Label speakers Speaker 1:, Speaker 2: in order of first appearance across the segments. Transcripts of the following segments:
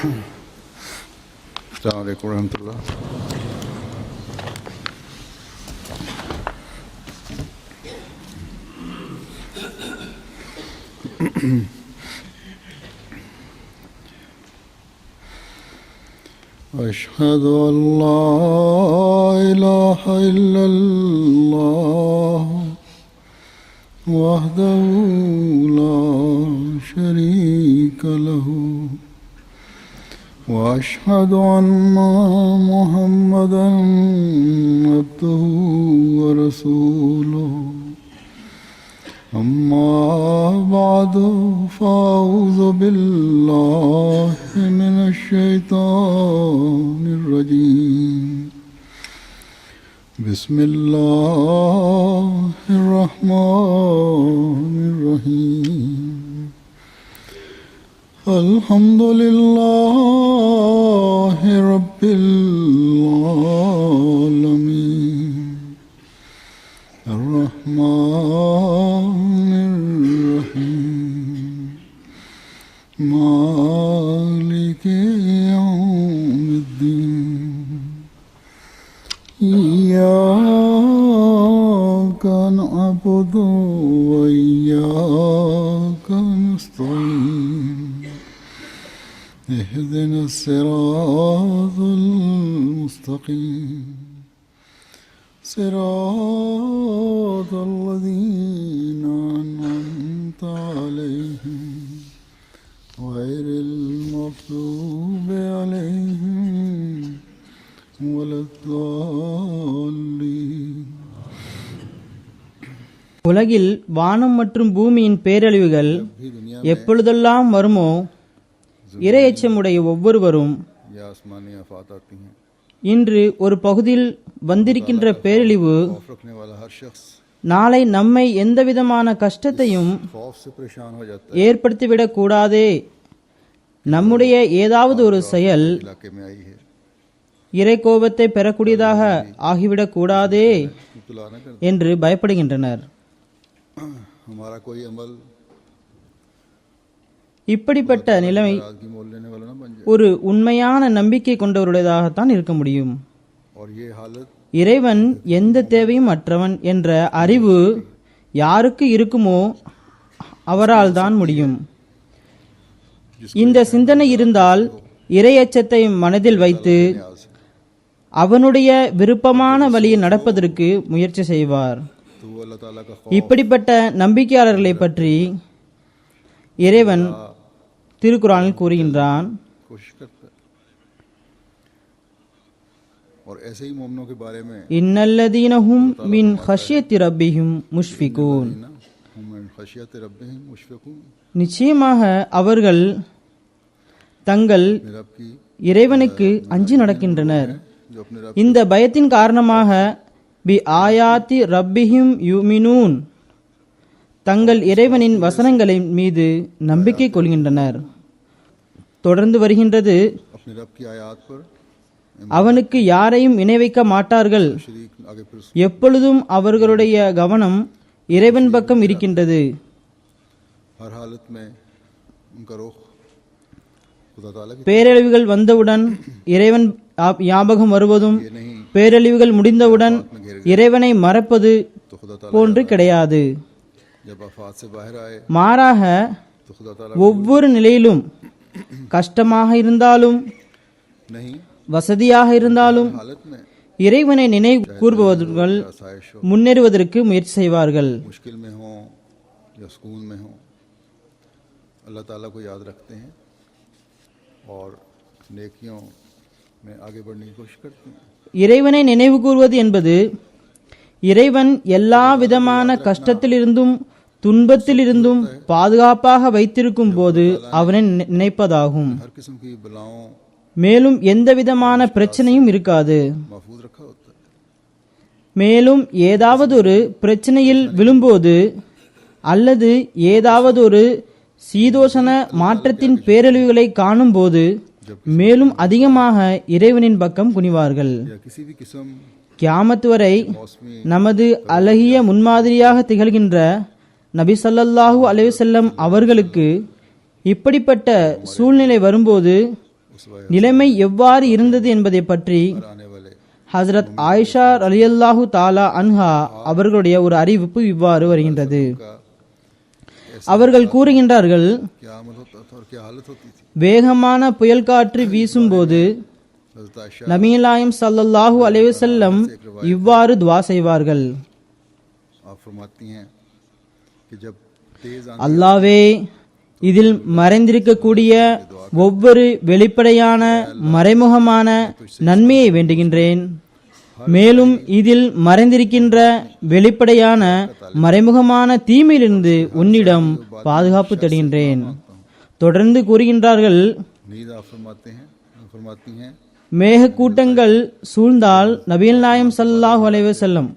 Speaker 1: अस्सलामु अलैकुम रहमतुल्लाह। أشهد أن لا إله إلا الله وحده لا شريك له وأشهد أن محمدا عبده ورسوله أما بعد فأعوذ بالله من الشيطان الرجيم بسم الله الرحمن الرحيم الحمد لله رب العالمين الرحمن الرحيم مالك يوم الدين إياك نعبد وإياك نستعين اهدنا الصراط المستقيم صراط الذين أنعمت عليهم غير المغضوب عليهم ولا الضالين.
Speaker 2: உலகில் வானம் மற்றும் பூமியின் பேரழிவுகள் எப்பொழுதெல்லாம் வருமோ இறை எச்சமுடைய ஒவ்வொருவரும் இன்று ஒரு பகுதியில் வந்திருக்கின்ற பேரழிவு நாளை நம்மை எந்தவிதமான கஷ்டத்தையும் ஏற்படுத்திவிடக் கூடாதே, நம்முடைய ஏதாவது ஒரு செயல் இறை கோபத்தை பெறக்கூடியதாக ஆகிவிடக் கூடாதே என்று பயப்படுகின்றனர். இப்படிப்பட்ட நிலைமை ஒரு உண்மையான நம்பிக்கை கொண்டவருடையதாகத்தான் இருக்க முடியும். இறைவன் எந்த தேவையும் அற்றவன் என்ற அறிவு யாருக்கு இருக்குமோ அவரால் தான் முடியும். இந்த சிந்தனை இருந்தால் இறை அச்சத்தை மனதில் வைத்து அவனுடைய விருப்பமான வழியில் நடப்பதற்கு முயற்சி செய்வார். இப்படிப்பட்ட நம்பிக்கையாளர்களை பற்றி இறைவன் திருக்குர்ஆனில் கூறுகின்றான், இன்னல்லதீனஹும் மின் ஹஷ்யத்தி ரப்பிஹிம் முஷ்ஃபிகூன், நிச்சயமாக அவர்கள் தங்கள் இறைவனுக்கு அஞ்சி நடக்கின்றனர். இந்த பயத்தின் காரணமாக பி ஆயாத்தி ரப்பிஹிம் யுமினூன், தங்கள் இறைவனின் வசனங்களின் மீது நம்பிக்கை கொள்கின்றனர். தொடர்ந்து வருகின்றது, அவனுக்கு யாரையும் இணை வைக்க மாட்டார்கள், எப்பொழுதும் அவர்களுடைய கவனம் இறைவன் பக்கம் இருக்கின்றது. பேரழிவுகள் வந்தவுடன் இறைவன் ஞாபகம் வருவதும் பேரழிவுகள் முடிந்தவுடன் இறைவனை மறப்பது போன்று கிடையாது. மாறாக ஒவ்வொரு நிலையிலும் கஷ்டமாக இருந்தாலும் வசதியாக இருந்தாலும் இறைவனை நினைவு கூறுபவர்கள் முன்னேறுவதற்கு முயற்சி செய்வார்கள். இறைவனை நினைவு கூறுவது என்பது இறைவன் எல்லா விதமான கஷ்டத்திலிருந்தும் துன்பத்திலிருந்தும் பாதுகாப்பாக வைத்திருக்கும் போது அவனை நினைப்பதாகும். மேலும் எந்த விதமான பிரச்சனையும் இருக்காது. மேலும் ஏதாவது ஒரு பிரச்சனையில் விழும்போது அல்லது ஏதாவது ஒரு சீதோஷண மாற்றத்தின் பேரழிவுகளை காணும் போது மேலும் அதிகமாக இறைவனின் பக்கம் குனிவார்கள். கியாமத் வரை நமது அழகிய முன்மாதிரியாக திகழ்கின்ற நபி ஸல்லல்லாஹு அலைஹி வஸல்லம் அவர்களுக்கு இப்படிப்பட்ட சூழ்நிலை வரும்போது நிலைமை எவ்வாறு இருந்தது என்பதை பற்றி
Speaker 1: आने वाले
Speaker 2: ஹஜ்ரத் ஆயிஷா ரலியல்லாஹு தாலா அன்ஹா அவர்களுடைய ஒரு அறிவிப்பு இவ்வாறு வருகின்றது.
Speaker 1: का
Speaker 2: அவர்கள் கூறுகின்றார்கள்,
Speaker 1: क्या अमल होता था और क्या हालत होती थी।
Speaker 2: வேகமான புயல் காற்று வீசும்போது
Speaker 1: हज़रत आयशा
Speaker 2: நபியல்லாஹிம் ஸல்லல்லாஹு அலைஹி வஸல்லம் இவ்வாறு துஆ செய்வார்கள்,
Speaker 1: आप फरमाती हैं कि जब तेज आंधी
Speaker 2: அல்லாவே இதில் மறைந்திருக்கக்கூடிய ஒவ்வொரு வெளிப்படையான மறைமுகமான நன்மையை வேண்டுகின்றேன். மேலும் இதில் மறைந்திருக்கின்ற வெளிப்படையான மறைமுகமான தீமையிலிருந்து உன்னிடம் பாதுகாப்பு தேடுகின்றேன். தொடர்ந்து கூறுகின்றார்கள்,
Speaker 1: नींद आप फरमाती हैं
Speaker 2: மேகக்கூட்டங்கள் சூழ்ந்தால் நபிகள் நாயகம் ஸல்லல்லாஹு அலைஹி வஸல்லம்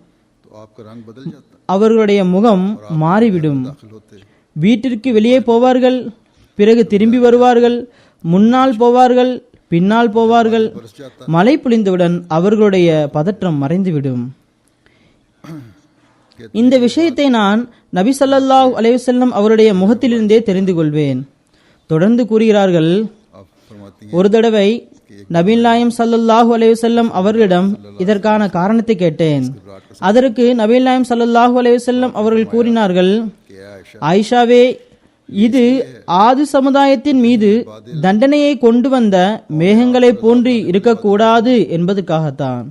Speaker 1: तो आपका रंग बदल जाता
Speaker 2: அவர்களுடைய முகம் மாறிவிடும்.
Speaker 1: दाखिल होते
Speaker 2: வீட்டிற்கு வெளியே போவார்கள், பிறகு திரும்பி வருவார்கள், முன்னால் போவார்கள், பின்னால் போவார்கள்.
Speaker 1: बरस जाता
Speaker 2: மழை பொழிந்தவுடன் அவர்களுடைய பதற்றம் மறைந்துவிடும். இந்த விஷயத்தை நான் நபி ஸல்லல்லாஹு அலைஹி வஸல்லம் அவருடைய முகத்திலிருந்தே தெரிந்து கொள்வேன். தொடர்ந்து கூறுகிறார்கள்,
Speaker 1: आप फरमाती
Speaker 2: ஒரு தடவை நபிகள் நாயகம் ஸல்லல்லாஹு அலைஹி வஸல்லம் அவர்களிடம் இதற்கான காரணத்தை கேட்டேன். அதற்கு நபிகள் நாயகம் ஸல்லல்லாஹு அலைஹி வஸல்லம் அவர்கள் கூறினார்கள்,
Speaker 1: कि आयशा
Speaker 2: ஆயிஷாவே, இது ஆது சமுதாயத்தின் மீது தண்டனையை கொண்டு வந்த மேகங்களை போன்று இருக்கக்கூடாது என்பதற்காகத்தான்.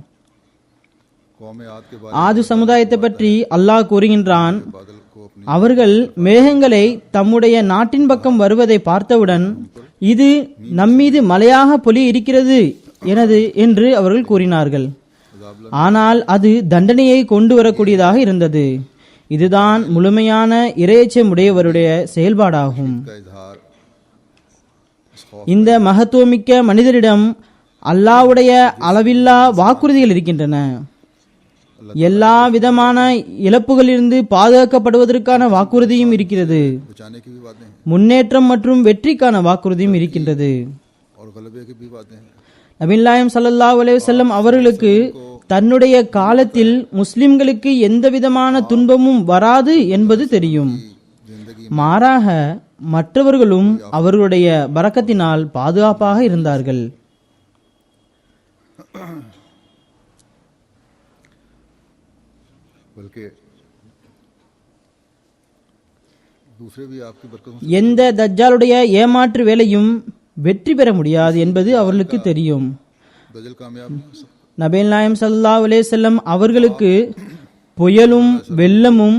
Speaker 1: कौम आद के
Speaker 2: ஆது சமுதாயத்தை பற்றி அல்லாஹ் கூறுகின்றான்,
Speaker 1: बादल को अपनी
Speaker 2: அவர்கள் மேகங்களை தம்முடைய நாட்டின் பக்கம் வருவதை பார்த்தவுடன் இது நம்மீது மழையாக பொழிய இருக்கிறது என்று அவர்கள் கூறினார்கள். ஆனால் அது தண்டனையை கொண்டு வரக்கூடியதாக இருந்தது. இதுதான் முழுமையான இறையச்சம் உடையவருடைய செயல்பாடாகும்.
Speaker 1: का इजहार इस खौफ
Speaker 2: இந்த மகத்துவமிக்க மனிதரிடம் அல்லாஹ்வுடைய அளவில்லா வாக்குறுதிகள் இருக்கின்றன. எல்லா விதமான இழப்புகளிலிருந்து பாதுகாக்கப்படுவதற்கான வாக்குறுதியும் இருக்கிறது.
Speaker 1: बचाने की भी बातें हैं
Speaker 2: முன்னேற்றம் மற்றும் வெற்றிக்கான வாக்குறுதியும் இருக்கின்றது.
Speaker 1: और गलबे की भी बातें हैं।
Speaker 2: நபிகள் நாயகம் ஸல்லல்லாஹு அலைஹி வஸல்லம் அவர்களுக்கு தன்னுடைய காலத்தில் முஸ்லிம்களுக்கு எந்த விதமான துன்பமும் வராது என்பது தெரியும்.
Speaker 1: जिंदगी
Speaker 2: மாறாக மற்றவர்களும் அவர்களுடைய பரக்கத்தினால் பாதுகாப்பாக இருந்தார்கள்.
Speaker 1: बल्कि दूसरे भी आपकी बरकतों से
Speaker 2: எந்த தஜ்ஜாலுடைய ஏமாற்று வேலையும் வெற்றி பெற முடியாது என்பது அவர்களுக்கு தெரியும்.
Speaker 1: दजल कामयाब नहीं हो सकता।
Speaker 2: நபிகள் நாயகம் ஸல்லல்லாஹு அலைஹி வஸல்லம் அவர்களுக்கு புயலும் வெள்ளமும்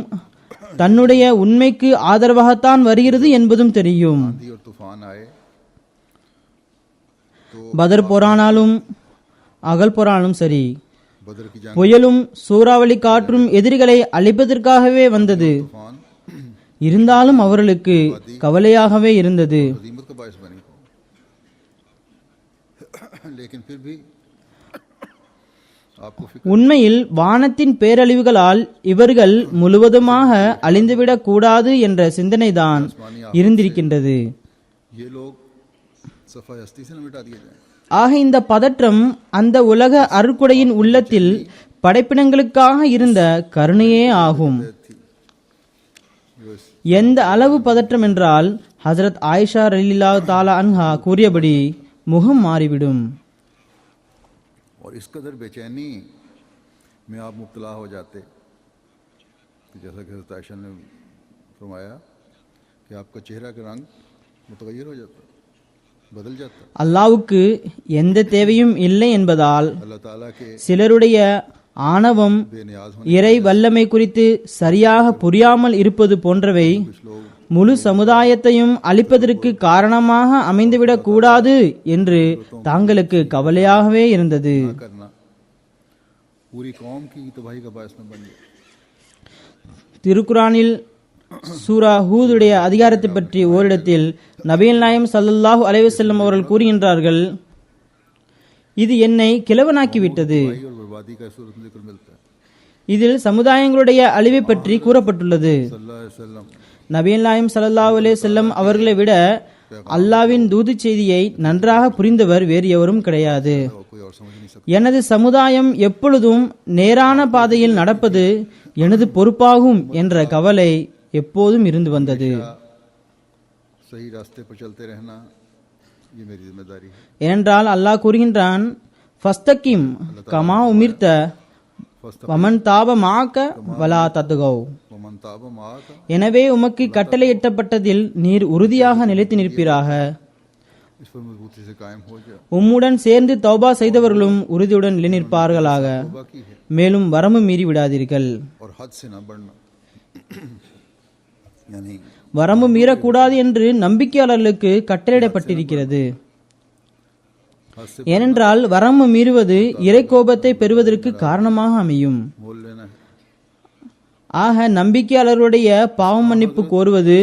Speaker 2: தன்னுடைய உண்மைக்கு ஆதரவாகத்தான் வருகிறது என்பதும் தெரியும்.
Speaker 1: आंधी और तूफान आए
Speaker 2: பதர் போரானாலும் அகல் போரானாலும் சரி,
Speaker 1: बदर की जंग
Speaker 2: புயலும் சூறாவளி காற்றும் எதிரிகளை அழிப்பதற்காகவே வந்தது.
Speaker 1: तूफान
Speaker 2: இருந்தாலும் அவர்களுக்கு கவலையாகவே இருந்தது.
Speaker 1: अजीमत का बायस बनी लेकिन फिर भी आपको फिक्र
Speaker 2: உண்மையில் வானத்தின் பேரழிவுகளால் இவர்கள் முழுவதுமாக அழிந்துவிடக் கூடாது என்ற சிந்தனைதான் இருந்திருக்கின்றது.
Speaker 1: ये लोग सफाई हस्ती से न मिटा दिए जाए।
Speaker 2: ஆக இந்த பதற்றம் அந்த உலக அருட்கொடையின் உள்ளத்தில் படைப்பினங்களுக்காக இருந்த கருணையே ஆகும். எந்த அளவு பதற்றம் என்றால் ஹஜரத் ஆயிஷா ரலியல்லாஹு தஆலா அன்ஹா கூறியபடி முகம் மாறிவிடும்.
Speaker 1: और इस कदर बेचैनी में आप मुब्तला हो जाते कि जैसा कि हज़रत आयशा ने फरमाया कि आपका चेहरा का रंग मुतगय्यर हो जाता, बदल जाता।
Speaker 2: அல்லாஹ்வுக்கு எந்த தேவையும் இல்லை என்பதால்
Speaker 1: अल्लाह ताला के
Speaker 2: சிலருடைய ஆணவம்
Speaker 1: बेनियाज होने
Speaker 2: இறை வல்லமை குறித்து சரியாக புரியாமல் இருப்பது போன்றவை
Speaker 1: कुछ लोग
Speaker 2: முழு சமுதாயத்தையும் அழிப்பதற்கு காரணமாக அமைந்துவிடக் கூடாது என்று தாங்களுக்கு கவலையாகவே இருந்தது.
Speaker 1: ना करना पूरी कौम की तबाही का बायस में बन गया।
Speaker 2: திருக்குரானில் சூரா ஹூதுடைய அதிகாரத்தை பற்றி ஓரிடத்தில் நபிகள் நாயகம் ஸல்லல்லாஹு அலைஹி வஸல்லம் அவர்கள் கூறுகின்றார்கள், இது என்னை கிழவனாக்கிவிட்டது.
Speaker 1: तबाही और बर्बादी का सूरत में जिक्र मिलता है।
Speaker 2: இதில் சமுதாயங்களுடைய அழிவை பற்றி கூறப்பட்டுள்ளது.
Speaker 1: सल्लल्लाहु अलैहि वसल्लम
Speaker 2: நபிகள் நாயகம் ஸல்லல்லாஹு அலைஹி வஸல்லம் அவர்களை விட அல்லாஹ்வின் தூது செய்தியை நன்றாக புரிந்தவர் வேறு எவரும் கிடையாது.
Speaker 1: को कोई और समझ नहीं सकता।
Speaker 2: எனது சமுதாயம் எப்பொழுதும் நேரான பாதையில் நடப்பது எனது பொறுப்பாகும் என்ற கவலை எப்போதும் இருந்து வந்தது.
Speaker 1: सही रास्ते पर चलते रहना ये मेरी जिम्मेदारी है।
Speaker 2: ஏனென்றால் அல்லாஹ் கூறுகின்றான், ஃபஸ்தகிம் கமா உமிர்த்த வமன் தாப மாக்க வலா தத்துகௌ.
Speaker 1: वमन ताब माक,
Speaker 2: எனவே உமக்கு கட்டளையிட்டப்பட்டதில் நீர் உறுதியாக நிலைத்து நிற்பீராக.
Speaker 1: इस पर मजबूती से कायम हो जाए।
Speaker 2: உம்முடன் சேர்ந்து தௌபா செய்தவர்களும் உறுதியுடன் நிலைநிற்பார்களாக.
Speaker 1: तौबा की है
Speaker 2: மேலும் வரம்பு மீறி விடாதீர்கள்.
Speaker 1: और हद से ना बढ़ना, यानी
Speaker 2: வரம்பு மீறக்கூடாது என்று நம்பிக்கையாளர்களுக்கு கட்டளையிடப்பட்டிருக்கிறது.
Speaker 1: हद से
Speaker 2: ஏனென்றால் வரம்பு மீறுவது இறைக்கோபத்தை பெறுவதற்கு காரணமாக அமையும்.
Speaker 1: मोल लेना है।
Speaker 2: ஆக நம்பிக்கையாளருடைய பாவ மன்னிப்பு கோருவது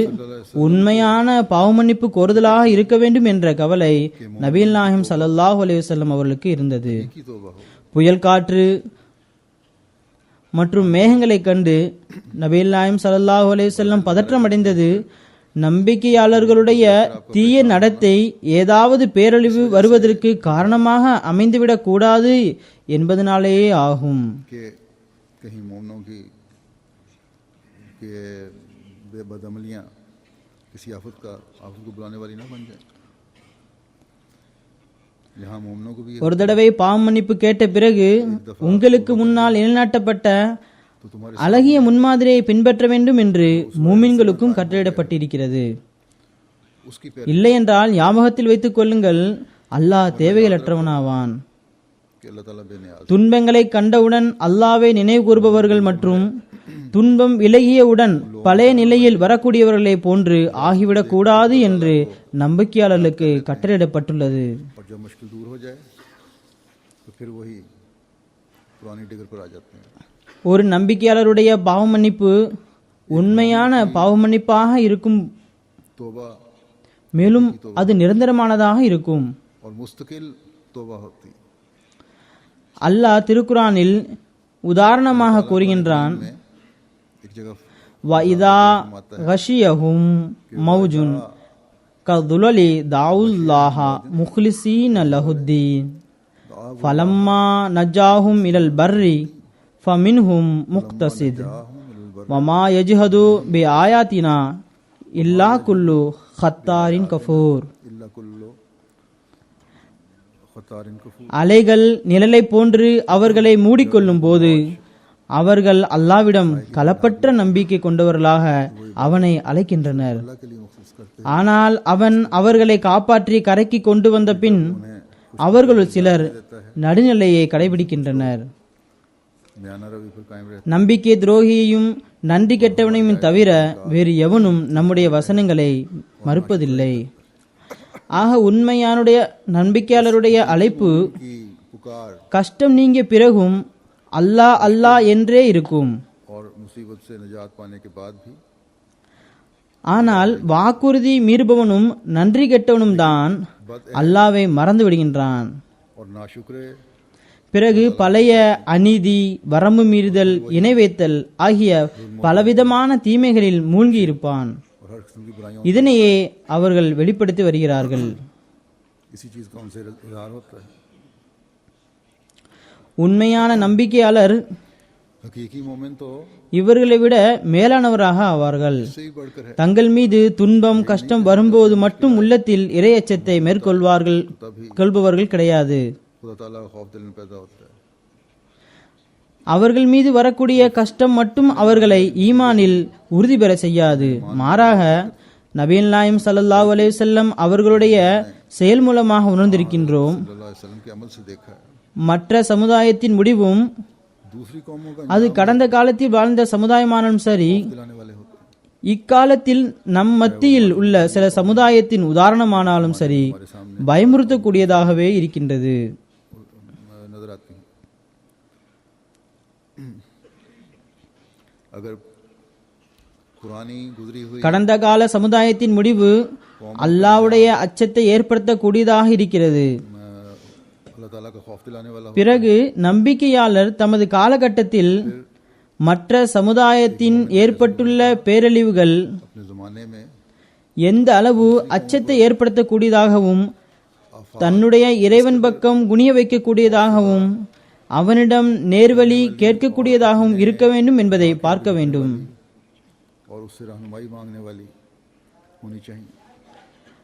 Speaker 2: உண்மையான பாவ மன்னிப்பு கோருதலாக இருக்க வேண்டும் என்ற கவலை நபிகள் நாயகம் ஸல்லல்லாஹு அலைஹி வஸல்லம் அவர்களுக்கு இருந்தது.
Speaker 1: की तौबा हो,
Speaker 2: புயல் காற்று மற்றும் மேகங்களை கண்டு நபிகள் நாயகம் ஸல்லல்லாஹு அலைஹி வஸல்லம் பதற்றம் அடைந்தது நம்பிக்கையாளர்களுடைய தீய நடத்தை ஏதாவது பேரழிவு வருவதற்கு காரணமாக அமைந்துவிடக் கூடாது என்பதனாலேயே ஆகும்.
Speaker 1: कि कहीं मोमनों की के बेबदअमलियाँ किसी आफत को बुलाने वाली ना बन जाए। यहाँ मोमनों को भी
Speaker 2: ஒரு தடவை பாவ மன்னிப்பு கேட்ட பிறகு உங்களுக்கு முன்னால் நிலைநாட்டப்பட்ட
Speaker 1: तो तुम्हारे
Speaker 2: அழகிய முன்மாதிரியை பின்பற்ற வேண்டும் என்று மூமின்களுக்கும் கட்டளையிடப்பட்டிருக்கிறது.
Speaker 1: उसकी
Speaker 2: இல்லை என்றால் ஞாபகத்தில் வைத்துக் கொள்ளுங்கள், அல்லாஹ் தேவைகளற்றவனாவான்.
Speaker 1: कि अल्लाह ताला बेनियाज,
Speaker 2: துன்பங்களை கண்டவுடன் அல்லாஹ்வை நினைவு கூறுபவர்கள் மற்றும் துன்பம் விலகியவுடன் பழைய நிலையில் வரக்கூடியவர்களை போன்று ஆகிவிடக் கூடாது என்று நம்பிக்கையாளர்களுக்கு கட்டளையிடப்பட்டுள்ளது.
Speaker 1: और जब मुश्किल दूर हो जाए तो फिर वही पुरानी डिगर पर आ जाते हैं।
Speaker 2: ஒரு நம்பிக்கையாளருடைய பாவ மன்னிப்பு உண்மையான பாவ மன்னிப்பாக இருக்கும்,
Speaker 1: तौबा
Speaker 2: மேலும் அது நிரந்தரமானதாக இருக்கும்.
Speaker 1: और मुस्तकिल तौबा होती।
Speaker 2: அல்லாஹ் திருக்குரானில் உதாரணமாக கூறுகின்றான்,
Speaker 1: में एक जगह
Speaker 2: வஇதா கஷியஹும் மௌஜுன் கதுலலி தாவுல்லாஹ முஹ்லிசீன லஹுத்தீன் ஃபலம்மா நஜாஹும் இலல் பர்ரி ஃபமின்ஹும் முக்தசித் வமா யஜ்ஹது பி ஆயாத்தினா இல்லா குல்லு ஹத்தாரின் கஃபூர்.
Speaker 1: इल्ला कुल्लो खतारिन कफूर।
Speaker 2: அலைகள் நிழலை போன்று அவர்களை மூடிக்கொள்ளும் போது அவர்கள் அல்லாவிடம் களப்பற்ற நம்பிக்கை கொண்டவர்களாக அவனை அழைக்கின்றனர்.
Speaker 1: अल्लाह के लिए मुख्तस करते
Speaker 2: ஆனால் அவன் அவர்களை காப்பாற்றி கரைக்கு கொண்டு வந்த பின் அவர்களுள் சிலர் நடுநிலையை கடைபிடிக்கின்றனர்.
Speaker 1: बयाना रवि पर कायम रहते
Speaker 2: நம்பிக்கை துரோகியையும் நன்றி கெட்டவனையும் தவிர வேறு எவனும் நம்முடைய வசனங்களை மறுப்பதில்லை. ஆக உண்மையானுடைய நம்பிக்கையாளருடைய அழைப்பு
Speaker 1: की पुकार
Speaker 2: கஷ்டம் நீங்கிய பிறகும் அல்லாஹ் அல்லாஹ் என்றே இருக்கும்.
Speaker 1: और मुसीबत से निजात पाने के बाद भी
Speaker 2: ஆனால் வாக்குறுதி மீறுபவனும் நன்றி கெட்டவனும் தான் அல்லாவை மறந்து விடுகின்றான்.
Speaker 1: और नाशुक्रे
Speaker 2: பிறகு பழைய அநீதி, வரம்பு மீறுதல், இணை வைத்தல் ஆகிய பலவிதமான தீமைகளில் மூழ்கி இருப்பான்.
Speaker 1: और हर किस्म की बुराइयों,
Speaker 2: இதனையே அவர்கள் வெளிப்படுத்தி வருகிறார்கள்.
Speaker 1: इसी चीज़ का उनसे इजहार होता है।
Speaker 2: உண்மையான நம்பிக்கையாளர்
Speaker 1: हकीकी मोमिन तो
Speaker 2: இவர்களை விட மேலானவராக ஆவார்கள்.
Speaker 1: इससे ही बढ़कर है।
Speaker 2: தங்கள் மீது துன்பம் கஷ்டம் வரும்போது மட்டும் உள்ளத்தில் இறை அச்சத்தை மேற்கொள்வார்கள் கொள்பவர்கள் கிடையாது.
Speaker 1: खुदा ताला का खौफ दिल में पैदा होता है।
Speaker 2: அவர்கள் மீது வரக்கூடிய கஷ்டம் மட்டும் அவர்களை ஈமானில் உறுதி பெற செய்யாது. மாறாக நபிகள் நாயகம் ஸல்லல்லாஹு அலைஹி வஸல்லம் அவர்களுடைய செயல் மூலமாக உணர்ந்திருக்கின்றோம்,
Speaker 1: सल्लल्लाहु अलैहि वसल्लम के अमल से देखा है।
Speaker 2: மற்ற சமுதாயத்தின் முடிவும்
Speaker 1: दूसरी कौमों का
Speaker 2: அது கடந்த காலத்தில் வாழ்ந்த சமுதாயமானாலும் சரி,
Speaker 1: दिलाने वाले होते हैं।
Speaker 2: இக்காலத்தில் நம் மத்தியில் உள்ள சில சமுதாயத்தின் உதாரணமானாலும் சரி பயமுறுத்தக்கூடியதாகவே இருக்கின்றது.
Speaker 1: नजर आती हैं। अगर पुरानी गुजरी हुई
Speaker 2: கடந்த கால சமுதாயத்தின் முடிவு அல்லாஹ்வுடைய அச்சத்தை ஏற்படுத்தக்கூடியதாக இருக்கிறது.
Speaker 1: अल्लाह ताला का खौफ दिलाने वाला हो,
Speaker 2: பிறகு நம்பிக்கையாளர் தமது காலகட்டத்தில் மற்ற சமுதாயத்தின் ஏற்பட்டுள்ள பேரழிவுகள்
Speaker 1: अपने ज़माने में
Speaker 2: எந்த அளவு அச்சத்தை ஏற்படுத்தக்கூடியதாகவும் தன்னுடைய இறைவன் பக்கம் குனிய வைக்கக்கூடியதாகவும் அவனிடம் நேர்வழி கேட்கக்கூடியதாகவும் இருக்க வேண்டும் என்பதை பார்க்க வேண்டும்.
Speaker 1: और उससे रहनुमाई मांगने वाली होनी चाहिए।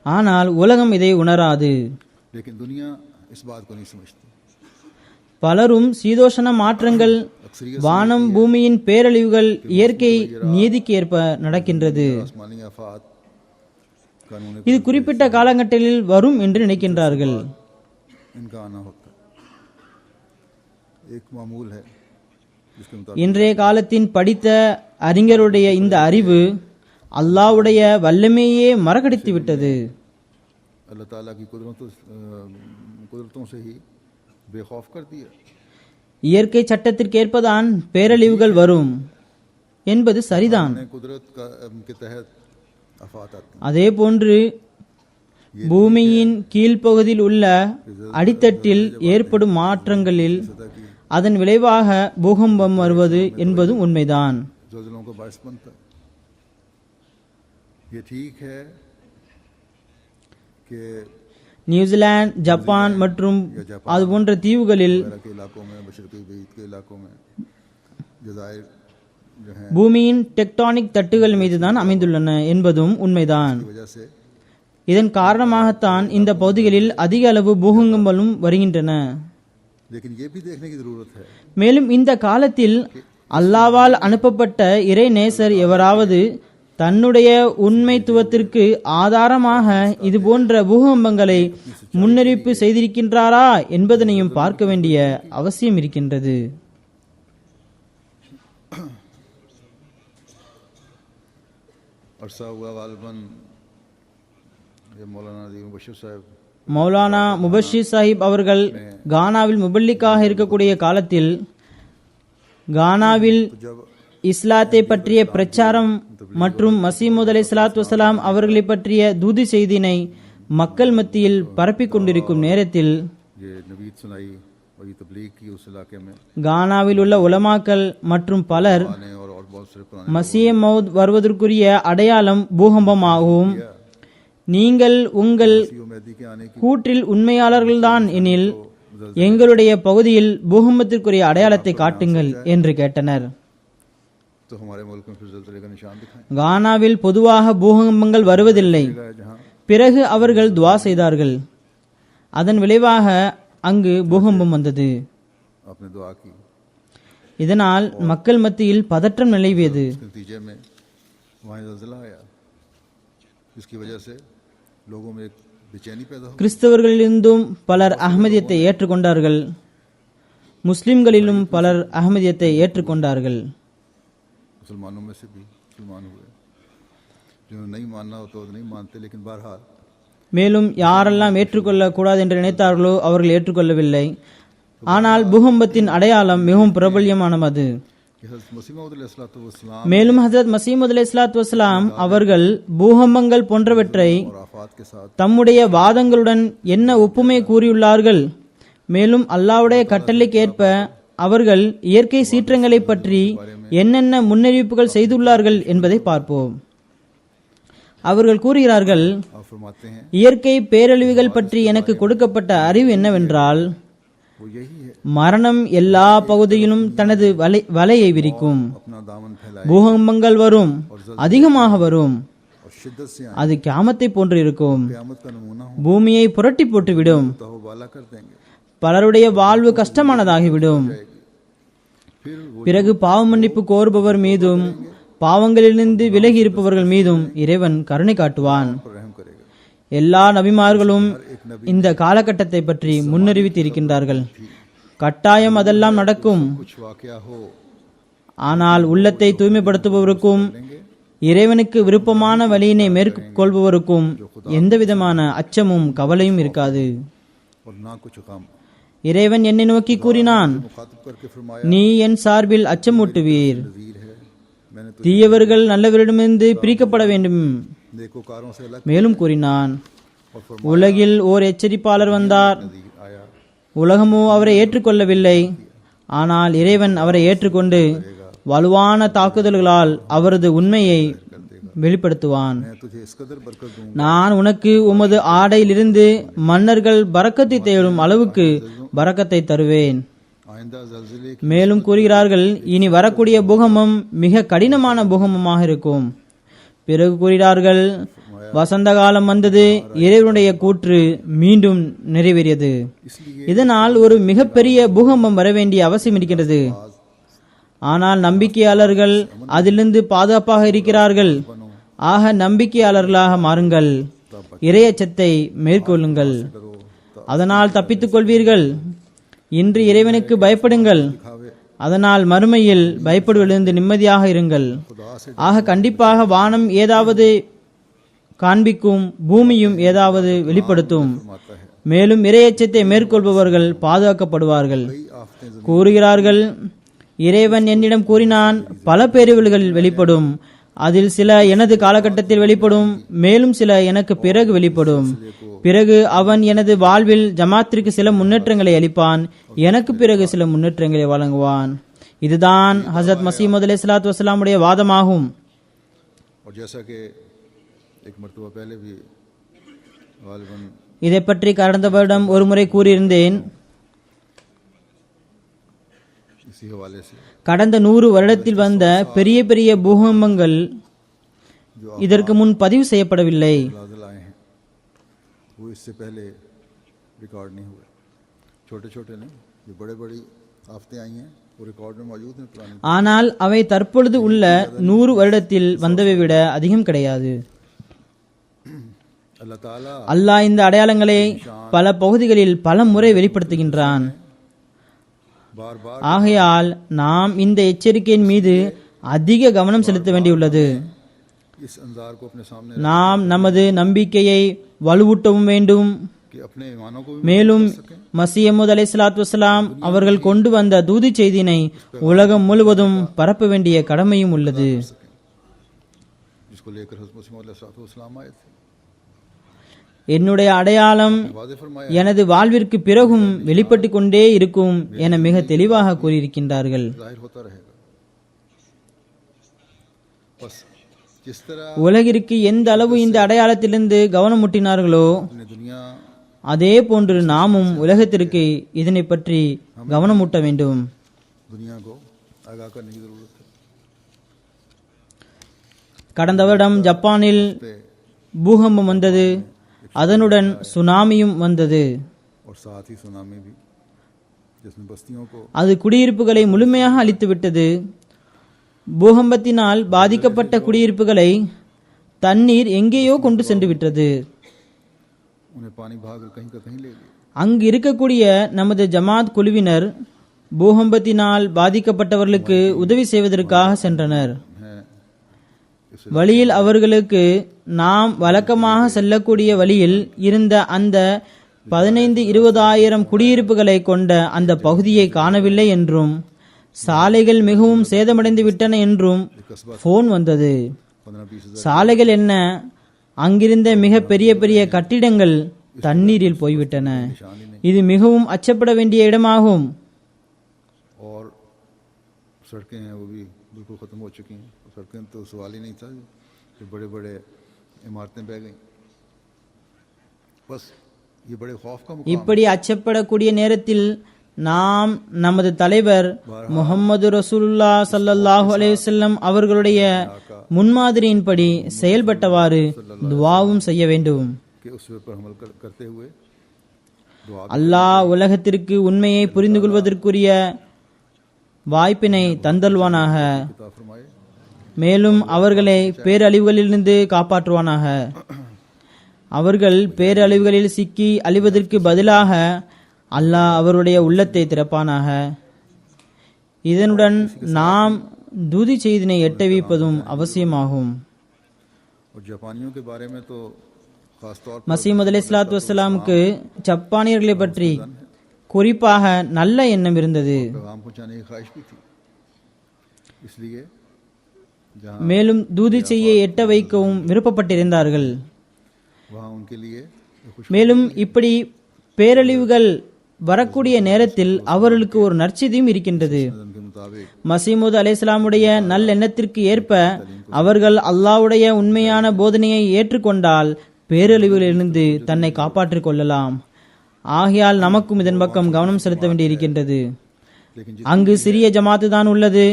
Speaker 2: ஆனால் உலகம் இதை உணராது.
Speaker 1: लेकिन दुनिया इस बात को नहीं समझती।
Speaker 2: பலரும் சீதோஷண மாற்றங்கள், வானம் பூமியின் பேரழிவுகள் இயற்கை நீதிக்கு ஏற்ப நடக்கின்றது,
Speaker 1: आसमानी आफात कानून
Speaker 2: இது குறிப்பிட்ட காலகட்டத்தில் வரும் என்று நினைக்கின்றார்கள்.
Speaker 1: इनका आना होता है, एक मामूल है जिसके मुताबिक
Speaker 2: இன்றைய काலத்தின் படித்த அறிஞருடைய இந்த அறிவு அல்லாஹ்வுடைய வல்லமையே மறக்கடித்து விட்டது.
Speaker 1: अल्लाह ताला की कुदरतों से ही बेखौफ कर दिया।
Speaker 2: இயற்கை சட்டத்திற்கேற்பதான் பேரழிவுகள் வரும் என்பது சரிதான்.
Speaker 1: कुदरत के तहत आफात आती हैं।
Speaker 2: அதே போன்று பூமியின் கீழ்ப்பகுதியில் உள்ள அடித்தட்டில் ஏற்படும் மாற்றங்களில் அதன் விளைவாக பூகம்பம் வருவது என்பதும் உண்மைதான்.
Speaker 1: ज़लज़लों का बायस बनता है। ये ठीक है कि
Speaker 2: நியூசிலாந்து, ஜப்பான் மற்றும் அது போன்ற தீவுகளில்
Speaker 1: वगैरह के इलाकों में, मशरक़ी बीत के इलाकों में जज़ायर जो हैं
Speaker 2: பூமியின் டெக்டானிக் தட்டுகள் மீதுதான் அமைந்துள்ளன என்பதும் உண்மைதான்.
Speaker 1: की वजह से,
Speaker 2: இதன் காரணமாகத்தான் இந்த பகுதிகளில் அதிக அளவு பூகம்பங்களும் வருகின்றன.
Speaker 1: लेकिन ये भी देखने की ज़रूरत है
Speaker 2: மேலும் இந்த காலத்தில் அல்லாவால் அனுப்பப்பட்ட இறை நேசர் எவராவது தன்னுடைய உண்மைத்துவத்திற்கு ஆதாரமாக இது போன்ற பூகம்பங்களை முன்னறிவிப்பு செய்திருக்கின்றாரா என்பதனையும் பார்க்க வேண்டிய அவசியம் இருக்கின்றது.
Speaker 1: अरसा हुआ गालिबन ये मौलाना नदीम बशीर साहब
Speaker 2: மௌலானா முபஷிர் சாஹிப் அவர்கள் கானாவில் முபல்லிக்காக இருக்கக்கூடிய காலத்தில் கானாவில்
Speaker 1: जब
Speaker 2: இஸ்லாத்தை பற்றிய பிரச்சாரம் மற்றும் மசீமுத் அலைஹிஸ்ஸலாத்து வஸலாம் அவர்களை பற்றிய தூது செய்தினை மக்கள் மத்தியில் பரப்பிக் கொண்டிருக்கும் நேரத்தில்
Speaker 1: ये नवीद सुनाई और ये तबलीग की उस इलाके में
Speaker 2: கானாவில் உள்ள உலமாக்கள் மற்றும் பலர்
Speaker 1: आने और बहुत सारे पुराने
Speaker 2: மசீஹ் மௌத் வருவதற்குரிய அடையாளம் பூகம்பமாகவும், நீங்கள் உங்கள்
Speaker 1: मसीह मेहदी के आने की
Speaker 2: கூற்றில் உண்மையாளர்கள்தான் எனில் எங்களுடைய பகுதியில் பூகம்பத்திற்குரிய அடையாளத்தை காட்டுங்கள் என்று கேட்டனர்.
Speaker 1: तो हमारे मुल्क में फिर ज़लज़ले का निशान दिखाएं
Speaker 2: கானாவில் பொதுவாக பூகம்பங்கள் வருவதில்லை.
Speaker 1: जहाँ
Speaker 2: பிறகு அவர்கள் துவா செய்தார்கள். அதன் விளைவாக அங்கு பூகம்பம் வந்தது.
Speaker 1: आपने दुआ की,
Speaker 2: இதனால் மக்கள் மத்தியில் பதற்றம் நிலவியது.
Speaker 1: इसके नतीजे में वहाँ ज़लज़ला आया, इसकी वजह से लोगों में एक बेचैनी पैदा हो।
Speaker 2: கிறிஸ்தவர்களிலிருந்தும் பலர் அஹ்மதியத்தை ஏற்றுக்கொண்டார்கள், முஸ்லிம்களிலும் பலர் அஹ்மதியத்தை ஏற்றுக்கொண்டார்கள்.
Speaker 1: मुसलमानों में से भी मुसलमान हुए, जिन्होंने नहीं मानना हो तो नहीं मानते, लेकिन बहरहाल
Speaker 2: மேலும் யாரெல்லாம் ஏற்றுக்கொள்ள கூடாது என்று நினைத்தார்களோ அவர்கள் ஏற்றுக்கொள்ளவில்லை. ஆனால் பூகம்பத்தின் அடையாளம் மிகவும் பிரபல்யமானது.
Speaker 1: कि हज़रत मसीह मौद अलैहिस्सलाम
Speaker 2: மேலும் ஹஜரத் மசீமுத் அலைஹிஸ்ஸலாத்து வஸலாம் அவர்கள் பூகம்பங்கள் போன்றவற்றை
Speaker 1: और आफात के साथ
Speaker 2: தம்முடைய வாதங்களுடன் என்ன ஒப்புமை கூறியுள்ளார்கள். மேலும் அல்லாஹ்வுடைய கட்டளைக்கு ஏற்ப அவர்கள் இயற்கை சீற்றங்களை பற்றி என்னென்ன முன்னறிவிப்புகள் செய்துள்ளார்கள் என்பதை பார்ப்போம். அவர்கள் கூறுகிறார்கள்,
Speaker 1: आप फरमाते हैं
Speaker 2: இயற்கை பேரழிவுகள் பற்றி எனக்கு கொடுக்கப்பட்ட அறிவு என்னவென்றால்,
Speaker 1: वो यही है,
Speaker 2: மரணம் எல்லா பகுதியிலும் தனது வலையை விரிக்கும்.
Speaker 1: अपना दामन फैलाए
Speaker 2: பூகம்பங்கள் வரும், அதிகமாக வரும்.
Speaker 1: और शिद्दत से
Speaker 2: அது கியாமத்தை போன்று இருக்கும்.
Speaker 1: क़यामत का नमूना हो
Speaker 2: பூமியை புரட்டி போட்டுவிடும்.
Speaker 1: तहवाला कर देंगे।
Speaker 2: பலருடைய வாழ்வு கஷ்டமானதாகிவிடும்.
Speaker 1: फिर वो
Speaker 2: பிறகு பாவ மன்னிப்பு கோருபவர் மீதும் பாவங்களிலிருந்து விலகி இருப்பவர்கள் மீதும் இறைவன் கருணை காட்டுவான்.
Speaker 1: पर रहम करेगा।
Speaker 2: எல்லா நபிமார்களும் இந்த காலகட்டத்தை பற்றி முன்னறிவித்திருக்கின்றார்கள். கட்டாயம் அதெல்லாம் நடக்கும்.
Speaker 1: कुछ वाक़या हो
Speaker 2: ஆனால் உள்ளத்தை தூய்மைப்படுத்துபவருக்கும் இறைவனுக்கு விருப்பமான வழியினை மேற்கொள்பவருக்கும் எந்தவிதமான அச்சமும் கவலையும் இருக்காது.
Speaker 1: और ना कुछ काम
Speaker 2: இறைவன் என்னை நோக்கி கூறினான்,
Speaker 1: मुखातिब करके फरमाया,
Speaker 2: நீ என் சார்பில் அச்சமூட்டுவீர்.
Speaker 1: नज़ीर है, मैंने तो
Speaker 2: தீயவர்கள் நல்லவரிடமிருந்து பிரிக்கப்பட வேண்டும்.
Speaker 1: नेकोकारों से अलग
Speaker 2: மேலும் கூறினான்,
Speaker 1: और
Speaker 2: உலகில் ஓர் எச்சரிப்பாளர் வந்தார்.
Speaker 1: नज़ीर आया,
Speaker 2: உலகமோ அவரை ஏற்றுக்கொள்ளவில்லை. ஆனால் இறைவன் அவரை ஏற்றுக்கொண்டு வலுவான தாக்குதல்களால் அவரது உண்மையை வெளிப்படுத்துவான்.
Speaker 1: मैं तुझे इस कदर बरकत दूंगा
Speaker 2: நான் உனக்கு உமது ஆடையிலிருந்து மன்னர்கள் பரக்கத்தை தேடும் அளவுக்கு பரக்கத்தை தருவேன்.
Speaker 1: आइंदा ज़लज़ले की
Speaker 2: மேலும் கூறுகிறார்கள், இனி வரக்கூடிய பூகம்பம் மிக கடினமான பூகம்பமாக இருக்கும். பிறகு கூறுகிறார்கள், வசந்த காலம் வந்தது, இறைவனுடைய கூற்று மீண்டும் நிறைவேறியது. இதனால் ஒரு மிகப்பெரிய பூகம்பம் வர வேண்டிய அவசியம் இருக்கிறது. ஆனால் நம்பிக்கையாளர்கள் அதிலிருந்து பாதுகாப்பாக இருக்கிறார்கள். ஆக நம்பிக்கையாளர்களாக மாறுங்கள், இறையச்சத்தை மேற்கொள்ளுங்கள், அதனால் தப்பித்துக் கொள்வீர்கள். இன்று இறைவனுக்கு பயப்படுங்கள், அதனால் மறுமையில் பயப்படுவதிலிருந்து நிம்மதியாக இருங்கள். ஆக கண்டிப்பாக வானம் ஏதாவது காண்பிக்கும், பூமியும் ஏதாவது வெளிப்படுத்தும். மேலும் இறையச்சத்தை மேற்கொள்பவர்கள் பாதுகாக்கப்படுவார்கள். கூறுகிறார்கள், இறைவன் என்னிடம் கூறினான், பல பேரிவுகளில் வெளிப்படும், அதில் சில எனது காலகட்டத்தில் வெளிப்படும், மேலும் சில எனக்கு பிறகு வெளிப்படும். பிறகு அவன் எனது வாழ்வில் ஜமாத்திற்கு சில முன்னேற்றங்களை அளிப்பான், எனக்கு பிறகு சில முன்னேற்றங்களை வழங்குவான். இதுதான் ஹசரத் மசீஹ் மவ்ஊத் அலைஹிஸ்ஸலாத்து வஸ்ஸலாமுடைய வாதமாகும்.
Speaker 1: और जैसा कि एक मर्तबा पहले भी गालिबन
Speaker 2: இதை பற்றி கடந்த வருடம் ஒரு முறை கூறியிருந்தேன்.
Speaker 1: इसी हवाले से
Speaker 2: கடந்த 100 வருடத்தில் வந்த பெரிய பெரிய பூகம்பங்கள் இதற்கு முன் பதிவு செய்யப்படவில்லை.
Speaker 1: ज़लज़ले आए हैं वो इससे पहले रिकॉर्ड नहीं हुए. छोटे छोटे नहीं, जो बड़े बड़ी आफतें आई हैं वो रिकॉर्ड में मौजूद हैं पुराने.
Speaker 2: ஆனால் அவை தற்பொழுது உள்ள 100 வருடத்தில் வந்தவை விட அதிகம் கிடையாது.
Speaker 1: अल्लाह ताला
Speaker 2: அல்லாஹ் இந்த அடையாளங்களை பல பகுதிகளில் பல முறை வெளிப்படுத்துகின்றான்.
Speaker 1: बार बार
Speaker 2: ஆகையால் நாம் இந்த எச்சரிக்கையின் மீது அதிக கவனம் செலுத்த வேண்டியுள்ளது.
Speaker 1: इस अंजार को अपने सामने
Speaker 2: நாம் நமது நம்பிக்கையை வலுவூட்டவும் வேண்டும்.
Speaker 1: कि अपने ईमानों को भी
Speaker 2: மேலும் மசீஹ் மவ்ஊத் அலைஹிஸ்ஸலாத்து வஸ்ஸலாம் அவர்கள் கொண்டு வந்த தூது செய்தியினை உலகம் முழுவதும் பரப்ப வேண்டிய கடமையும் உள்ளது.
Speaker 1: जिसको लेकर हज़रत मसीह मौऊद अलैहिस्सलाम आए थे.
Speaker 2: என்னுடைய அடையாளம்
Speaker 1: वादे फरमाया
Speaker 2: எனது வாழ்விற்கு பிறகும் வெளிப்பட்டு கொண்டே இருக்கும் என மிக தெளிவாக கூறியிருக்கின்றார்கள்.
Speaker 1: जाहिर होता रहेगा. बस जिस तरह
Speaker 2: உலகிற்கு எந்த அளவு இந்த அடையாளத்திலிருந்து கவனம் முட்டினார்களோ
Speaker 1: अपने दुनिया
Speaker 2: அதே போன்று நாமும் உலகத்திற்கு இதனை பற்றி கவனமூட்ட வேண்டும்.
Speaker 1: दुनिया को आगाह करने की जरूरत है.
Speaker 2: கடந்த வருடம் ஜப்பானில் பூகம்பம் வந்தது, அதனுடன் சுனாமியும் வந்தது.
Speaker 1: और साथ ही सुनामी भी जिसमें बस्तियों को
Speaker 2: அது குடியிருப்புகளை முழுமையாக அழித்துவிட்டது. பூகம்பத்தினால் பாதிக்கப்பட்ட குடியிருப்புகளை தண்ணீர் எங்கேயோ கொண்டு சென்று விட்டது.
Speaker 1: उन्हें पानी भाग कहीं का कहीं ले लिया.
Speaker 2: அங்கு இருக்கக்கூடிய நமது ஜமாத் குழுவினர் பூகம்பத்தினால் பாதிக்கப்பட்டவர்களுக்கு உதவி செய்வதற்காக சென்றனர்.
Speaker 1: है इस
Speaker 2: வழியில் அவர்களுக்கு நாம் வழக்கமாக செல்லக்கூடிய வழியில் இருந்த அந்த 15-20 குடியிருப்புகளை கொண்ட அந்த பகுதியை காணவில்லை என்றும் சாலைகள் மிகவும் சேதமடைந்து விட்டன என்றும் போன் வந்தது.
Speaker 1: 15-20
Speaker 2: சாலைகள் என்ன, அங்கிருந்த மிக பெரிய பெரிய கட்டிடங்கள் தண்ணீரில் போய்விட்டன. இது மிகவும் அச்சப்பட வேண்டிய இடமாகும்.
Speaker 1: और सड़कें हैं वो भी बिल्कुल ख़त्म हो चुकी हैं. सड़कें तो सवाल ही नहीं था, जो बड़े बड़े इमारतें बह गई. बस ये बड़े खौफ का मुकाम
Speaker 2: இப்படி அச்சப்படக்கூடிய நேரத்தில் நாம் நமது தலைவர் முஹம்மது ரசூலுல்லாஹ் ஸல்லல்லாஹு அலைஹி வஸல்லம் அவர்களுடைய முன்மாதிரியின்படி செயல்பட்டவாறு துஆவும் செய்ய வேண்டும்.
Speaker 1: कि उस पर अमल करते हुए दुआ
Speaker 2: அல்லாஹ் உலகத்திற்கு உண்மையை புரிந்து கொள்வதற்குரிய வாய்ப்பினை தந்தல்வானாக.
Speaker 1: किताब फरमाए.
Speaker 2: மேலும் அவர்களை பேரழிவுகளிலிருந்து காப்பாற்றுவானாக. அவர்கள் பேரழிவுகளில் சிக்கி அழிவதற்கு பதிலாக அல்லாஹ் அவருடைய உள்ளத்தை திறப்பானாக. இதனுடன் நாம் தூதி செய்தினை எட்ட வைப்பதும் அவசியமாகும்.
Speaker 1: और जापानियों के बारे में तो खास तौर पर
Speaker 2: மசீஹ் மவ்ஊத் அலைஹிஸ்ஸலாத்து வஸ்ஸலாமுக்கு ஜப்பானியர்களை பற்றி குறிப்பாக நல்ல எண்ணம் இருந்தது.
Speaker 1: पैगाम पहुंचाने की ख्वाहिश भी थी. इसलिए जहाँ
Speaker 2: மேலும் தூதி செய்ய எட்ட வைக்கவும் விருப்பப்பட்டிருந்தார்கள்.
Speaker 1: वहाँ उनके लिए खुश
Speaker 2: மேலும் இப்படி பேரழிவுகள் வரக்கூடிய நேரத்தில் அவர்களுக்கு ஒரு நற்செய்தியும் இருக்கின்றது.
Speaker 1: के मुताबिक
Speaker 2: மசீஹ் மவ்ஊத் அலைஹிஸ்ஸலாமுடைய நல்லெண்ணத்திற்கு ஏற்ப அவர்கள் அல்லாஹ்வுடைய உண்மையான போதனையை ஏற்றுக்கொண்டால் பேரழிவுகளிலிருந்து தன்னை காப்பாற்றிக் கொள்ளலாம். ஆகையால் நமக்கும் இதன் பக்கம் கவனம் செலுத்த வேண்டியிருக்கின்றது. அங்கு சிறிய ஜமாத்து தான் உள்ளது.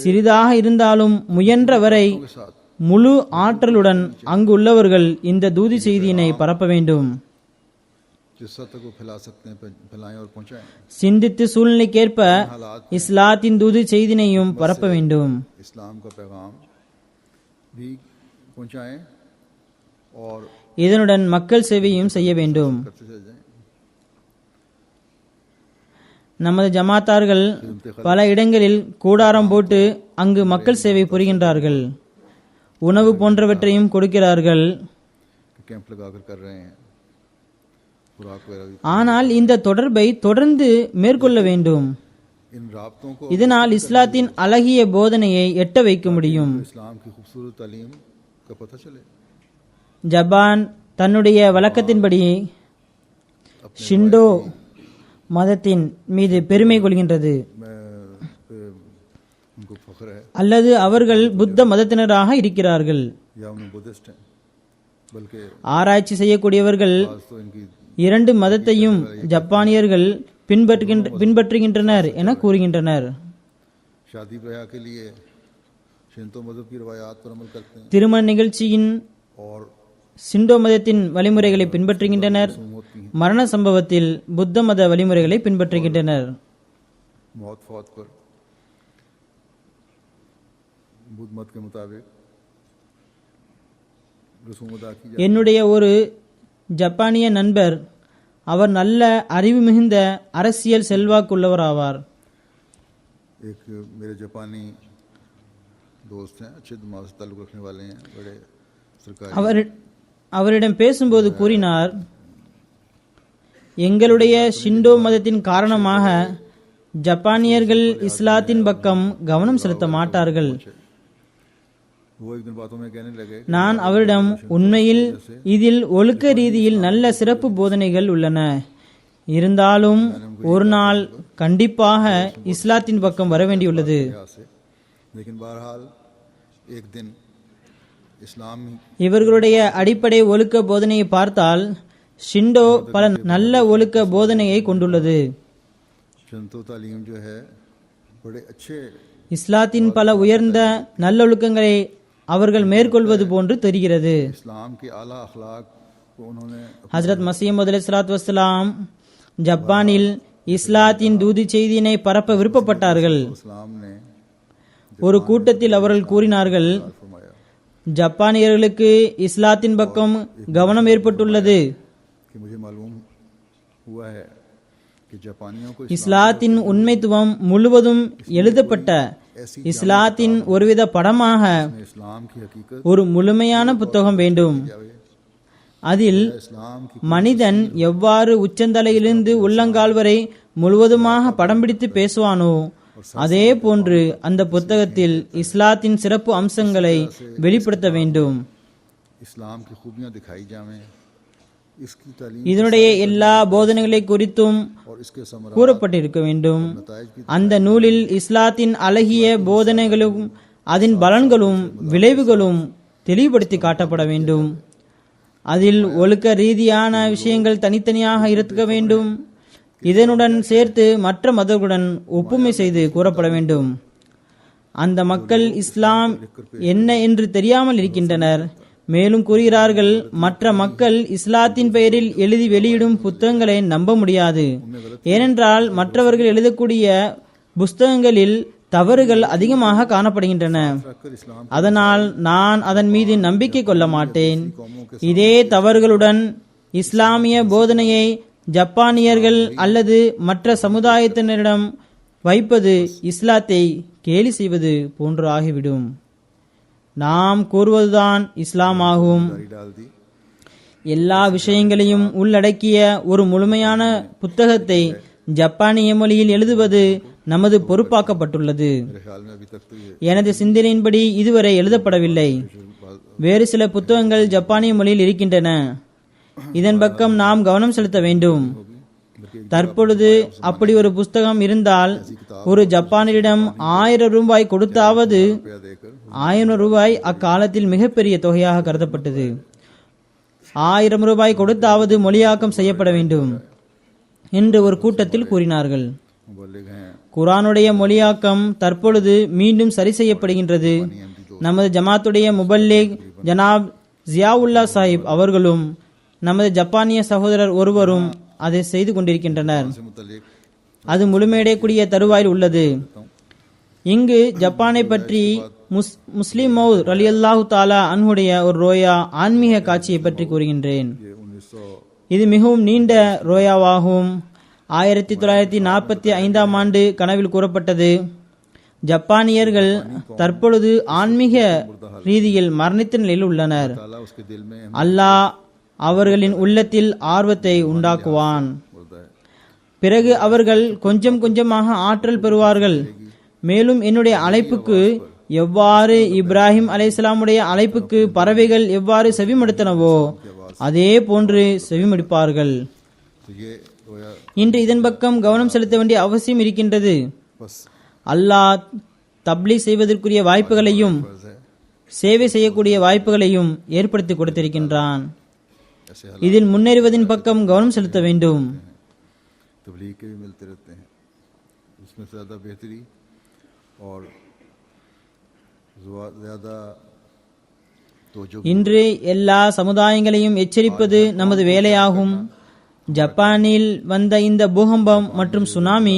Speaker 2: சிறிதாக இருந்தாலும் முயன்ற வரை முழு ஆற்றலுடன் அங்கு உள்ளவர்கள் இந்த தூதி செய்தியினை பரப்ப வேண்டும்.
Speaker 1: जिस सतह को फैला सकते हैं फैलाएं और पहुंचाएं.
Speaker 2: சிந்தித்து சூழ்நிலைக்கேற்ப இஸ்லாத்தின் தூது செய்தினையும் பரப்ப வேண்டும்.
Speaker 1: इस्लाम का पैगाम भी पहुंचाएं और
Speaker 2: இதனுடன் மக்கள் சேவையும் செய்ய வேண்டும்.
Speaker 1: करते चले जाएं.
Speaker 2: நமது ஜமாத்தார்கள் பல இடங்களில் கூடாரம் போட்டு அங்கு மக்கள் சேவை புரிகின்றார்கள். உணவு போன்றவற்றையும் கொடுக்கிறார்கள்.
Speaker 1: कैंप लगाकर कर रहे हैं. खुराक वगैरह भी.
Speaker 2: ஆனால் இந்த தொடர்பை தொடர்ந்து மேற்கொள்ள வேண்டும்.
Speaker 1: इन राब्तों को
Speaker 2: இதனால் இஸ்லாத்தின் அழகிய போதனையை எட்ட வைக்க முடியும்.
Speaker 1: इस्लाम की खूबसूरत तालीम का पता चले.
Speaker 2: ஜப்பான் தன்னுடைய வழக்கத்தின்படி ஷிண்டோ மதத்தின் மீது பெருமை கொள்கின்றது.
Speaker 1: मैं उनको फख्र है
Speaker 2: அல்லது அவர்கள் புத்த மதத்தினராக இருக்கிறார்கள்.
Speaker 1: या उन्हें बुद्धिस्ट हैं, बल्कि
Speaker 2: ஆராய்ச்சி செய்யக்கூடியவர்கள்
Speaker 1: आज तो इनकी
Speaker 2: இரண்டு மதத்தையும் ஜப்பானியர்கள் பின்பற்றுகின்றனர் என கூறுகின்றனர்.
Speaker 1: शादी ब्याह के लिए शिंतो मजहब की रवायात पर अमल करते हैं
Speaker 2: திருமண நிகழ்ச்சியின்
Speaker 1: और
Speaker 2: சிண்டோ மதத்தின் வழிமுறைகளை பின்பற்றுகின்றனர்.
Speaker 1: रसूम होती हैं.
Speaker 2: மரண சம்பவத்தில் புத்த மத வழிமுறைகளை பின்பற்றுகின்றனர்.
Speaker 1: मौत फौत पर बुद्ध मत के मुताबिक रसूम अदा की जाती
Speaker 2: என்னுடைய ஒரு ஜப்பானிய நண்பர், அவர் நல்ல அறிவு மிகுந்த அரசியல் செல்வாக்குள்ளவர் ஆவார்.
Speaker 1: है. एक मेरे जापानी दोस्त हैं, अच्छे दिमाग से ताल्लुक रखने वाले हैं, बड़े सरकारी
Speaker 2: அவரிடம் பேசும்போது கூறினார், எங்களுடைய ஷிண்டோ மதத்தின் காரணமாக ஜப்பானியர்கள் இஸ்லாத்தின் பக்கம் கவனம் செலுத்த மாட்டார்கள்.
Speaker 1: वो एक दिन बातों में कहने लगे
Speaker 2: நான் அவரிடம், உண்மையில் இதில் ஒழுக்க ரீதியில் நல்ல சிறப்பு போதனைகள் உள்ளன, இருந்தாலும் ஒரு நாள் கண்டிப்பாக இஸ்லாத்தின் பக்கம் வர வேண்டியுள்ளது.
Speaker 1: यहाँ से, लेकिन बहरहाल एक दिन इस्लाम ही
Speaker 2: இவர்களுடைய அடிப்படை ஒழுக்க போதனையை பார்த்தால் ஷிண்டோ பல நல்ல ஒழுக்க போதனையை கொண்டுள்ளது.
Speaker 1: शंतो तालीम जो है बड़े अच्छे
Speaker 2: இஸ்லாத்தின் பல உயர்ந்த நல்லொழுக்கங்களை அவர்கள் மேற்கொள்வது போன்று தெரிகிறது.
Speaker 1: इस्लाम के आला अखलाक को उन्होंने
Speaker 2: ஹஜ்ரத் மசீம் அலைஹிஸ்ஸலாத்து வஸ்ஸலாம் ஜப்பானில் இஸ்லாத்தின் தூது செய்தியினை பரப்ப விருப்பப்பட்டார்கள்.
Speaker 1: इस्लाम ने
Speaker 2: ஒரு கூட்டத்தில் அவர்கள் கூறினார்கள்,
Speaker 1: फरमाया
Speaker 2: ஜப்பானியர்களுக்கு இஸ்லாத்தின் பக்கம் கவனம் ஏற்பட்டுள்ளது.
Speaker 1: कि मुझे मालूम हुआ है कि जापानियों को
Speaker 2: இஸ்லாத்தின் உண்மைத்துவம் முழுவதும் எழுதப்பட்ட இஸ்லாத்தின் ஒருவித படமாக
Speaker 1: इस्लाम की हकीकत
Speaker 2: ஒரு முழுமையான புத்தகம் வேண்டும். அதில்
Speaker 1: इस्लाम की
Speaker 2: மனிதன் எவ்வாறு உச்சந்தலையிலிருந்து உள்ளங்கால் வரை முழுவதுமாக படம் பிடித்து பேசுவானோ அதே போன்று அந்த புத்தகத்தில் இஸ்லாத்தின் சிறப்பு அம்சங்களை வெளிப்படுத்த வேண்டும்.
Speaker 1: इस्लाम की खूबियां दिखाई जावें, इसकी तालीम
Speaker 2: இதனுடைய எல்லா போதனைகளை குறித்தும்
Speaker 1: और इसके समरा
Speaker 2: கூறப்பட்டிருக்க வேண்டும்.
Speaker 1: नताइज की
Speaker 2: அந்த நூலில் இஸ்லாத்தின் அழகிய போதனைகளும் அதன் பலன்களும் விளைவுகளும் தெளிவுபடுத்தி காட்டப்பட வேண்டும். அதில் ஒழுக்க ரீதியான விஷயங்கள் தனித்தனியாக இருக்க வேண்டும். இதனுடன் சேர்த்து மற்ற மதங்களுடன் ஒப்புமை செய்து கூறப்பட வேண்டும். அந்த மக்கள் இஸ்லாம் என்ன என்று தெரியாமல் இருக்கின்றனர். மேலும் கூறுகிறார்கள், மற்ற மக்கள் இஸ்லாத்தின் பெயரில் எழுதி வெளியிடும் புத்தகங்களை நம்ப முடியாது. ஏனென்றால் மற்றவர்கள் எழுதக்கூடிய புஸ்தகங்களில் தவறுகள் அதிகமாக காணப்படுகின்றன.
Speaker 1: रखकर इस्लाम
Speaker 2: அதனால் நான் அதன் மீது நம்பிக்கை கொள்ள மாட்டேன். இதே தவறுகளுடன் இஸ்லாமிய போதனையை ஜப்பானியர்கள் அல்லது மற்ற சமுதாயத்தினரிடம் வைப்பது இஸ்லாத்தை கேலி செய்வது போன்று ஆகிவிடும். நாம் கூறுவதுதான் இஸ்லாம் ஆகும்.
Speaker 1: जारी डाल दी.
Speaker 2: எல்லா விஷயங்களையும் உள்ளடக்கிய ஒரு முழுமையான புத்தகத்தை ஜப்பானிய மொழியில் எழுதுவது நமது பொறுப்பாக்கப்பட்டுள்ளது.
Speaker 1: मेरे ख्याल में अभी तक तो ये
Speaker 2: எனது சிந்தனையின்படி இதுவரை எழுதப்படவில்லை. வேறு சில புத்தகங்கள் ஜப்பானிய மொழியில் இருக்கின்றன. இதன் பக்கம் நாம் கவனம் செலுத்த வேண்டும். தற்பொழுது அப்படி ஒரு புஸ்தகம் இருந்தால் ஒரு ஜப்பானியரிடம் 1000 ரூபாய் கொடுத்தாவது,
Speaker 1: रुपया देकर
Speaker 2: 1000 ரூபாய் அக்காலத்தில் மிகப்பெரிய தொகையாக கருதப்பட்டது. 1000 ரூபாய் கொடுத்தாவது மொழியாக்கம் செய்யப்பட வேண்டும் என்று ஒரு கூட்டத்தில் கூறினார்கள்.
Speaker 1: मुबल्लिग हैं,
Speaker 2: குரானுடைய மொழியாக்கம் தற்பொழுது மீண்டும் சரி செய்யப்படுகின்றது. நமது ஜமாத்துடைய முபல்லிக் ஜனாப் ஜியாவுல்லா சாஹிப் அவர்களும் நமது ஜப்பானிய சகோதரர் ஒருவரும் அதை செய்து கொண்டிருக்கின்றனர்.
Speaker 1: से मुतल्लिक
Speaker 2: அது முழுமையடையக்கூடிய தருவாயில் உள்ளது. இங்கு ஜப்பானை பற்றி முஸ்லிம் மௌத் ரலியல்லாஹு தாலா அன்ஹுடைய ஒரு ரோயா ஆன்மீக காட்சியை பற்றி கூறுகின்றேன்.
Speaker 1: ये 1900
Speaker 2: இது மிகவும் நீண்ட ரோயாவாகும். 1945ஆம் ஆண்டு கனவில் கூறப்பட்டது. ஜப்பானியர்கள் தற்பொழுது ஆன்மீக ரீதியில் மரணித்த நிலையில் உள்ளனர்.
Speaker 1: ताला उसके दिल में
Speaker 2: அல்லாஹ் அவர்களின் உள்ளத்தில் ஆர்வத்தை உண்டாக்குவான்.
Speaker 1: होता है।
Speaker 2: பிறகு அவர்கள் கொஞ்சம் கொஞ்சமாக ஆற்றல் பெறுவார்கள். மேலும் என்னுடைய அழைப்புக்கு எவ்வாறு இப்ராஹிம் அலைஹிஸ்ஸலாமுடைய அழைப்புக்கு பறவைகள் எவ்வாறு செவிமடுத்தனவோ அதே போன்று செவிமடுப்பார்கள்.
Speaker 1: तो ये रोया
Speaker 2: இன்று இதன் பக்கம் கவனம் செலுத்த வேண்டிய அவசியம் இருக்கின்றது.
Speaker 1: बस
Speaker 2: அல்லாஹ் தப்லீக் செய்வதற்குரிய வாய்ப்புகளையும்
Speaker 1: फर्ज है।
Speaker 2: சேவை செய்யக்கூடிய வாய்ப்புகளையும் ஏற்படுத்தி கொடுத்திருக்கின்றான்.
Speaker 1: ऐसे
Speaker 2: இதில் முன்னேறுவதின் பக்கம் கவனம் செலுத்த வேண்டும்.
Speaker 1: तबलीग के भी मिलते रहते हैं, उसमें ज़्यादा बेहतरी और ज़्यादा तवज्जो
Speaker 2: இன்று எல்லா சமுதாயங்களையும் எச்சரிப்பது நமது வேலையாகும். ஜப்பானில் வந்த இந்த பூகம்பம் மற்றும் சுனாமி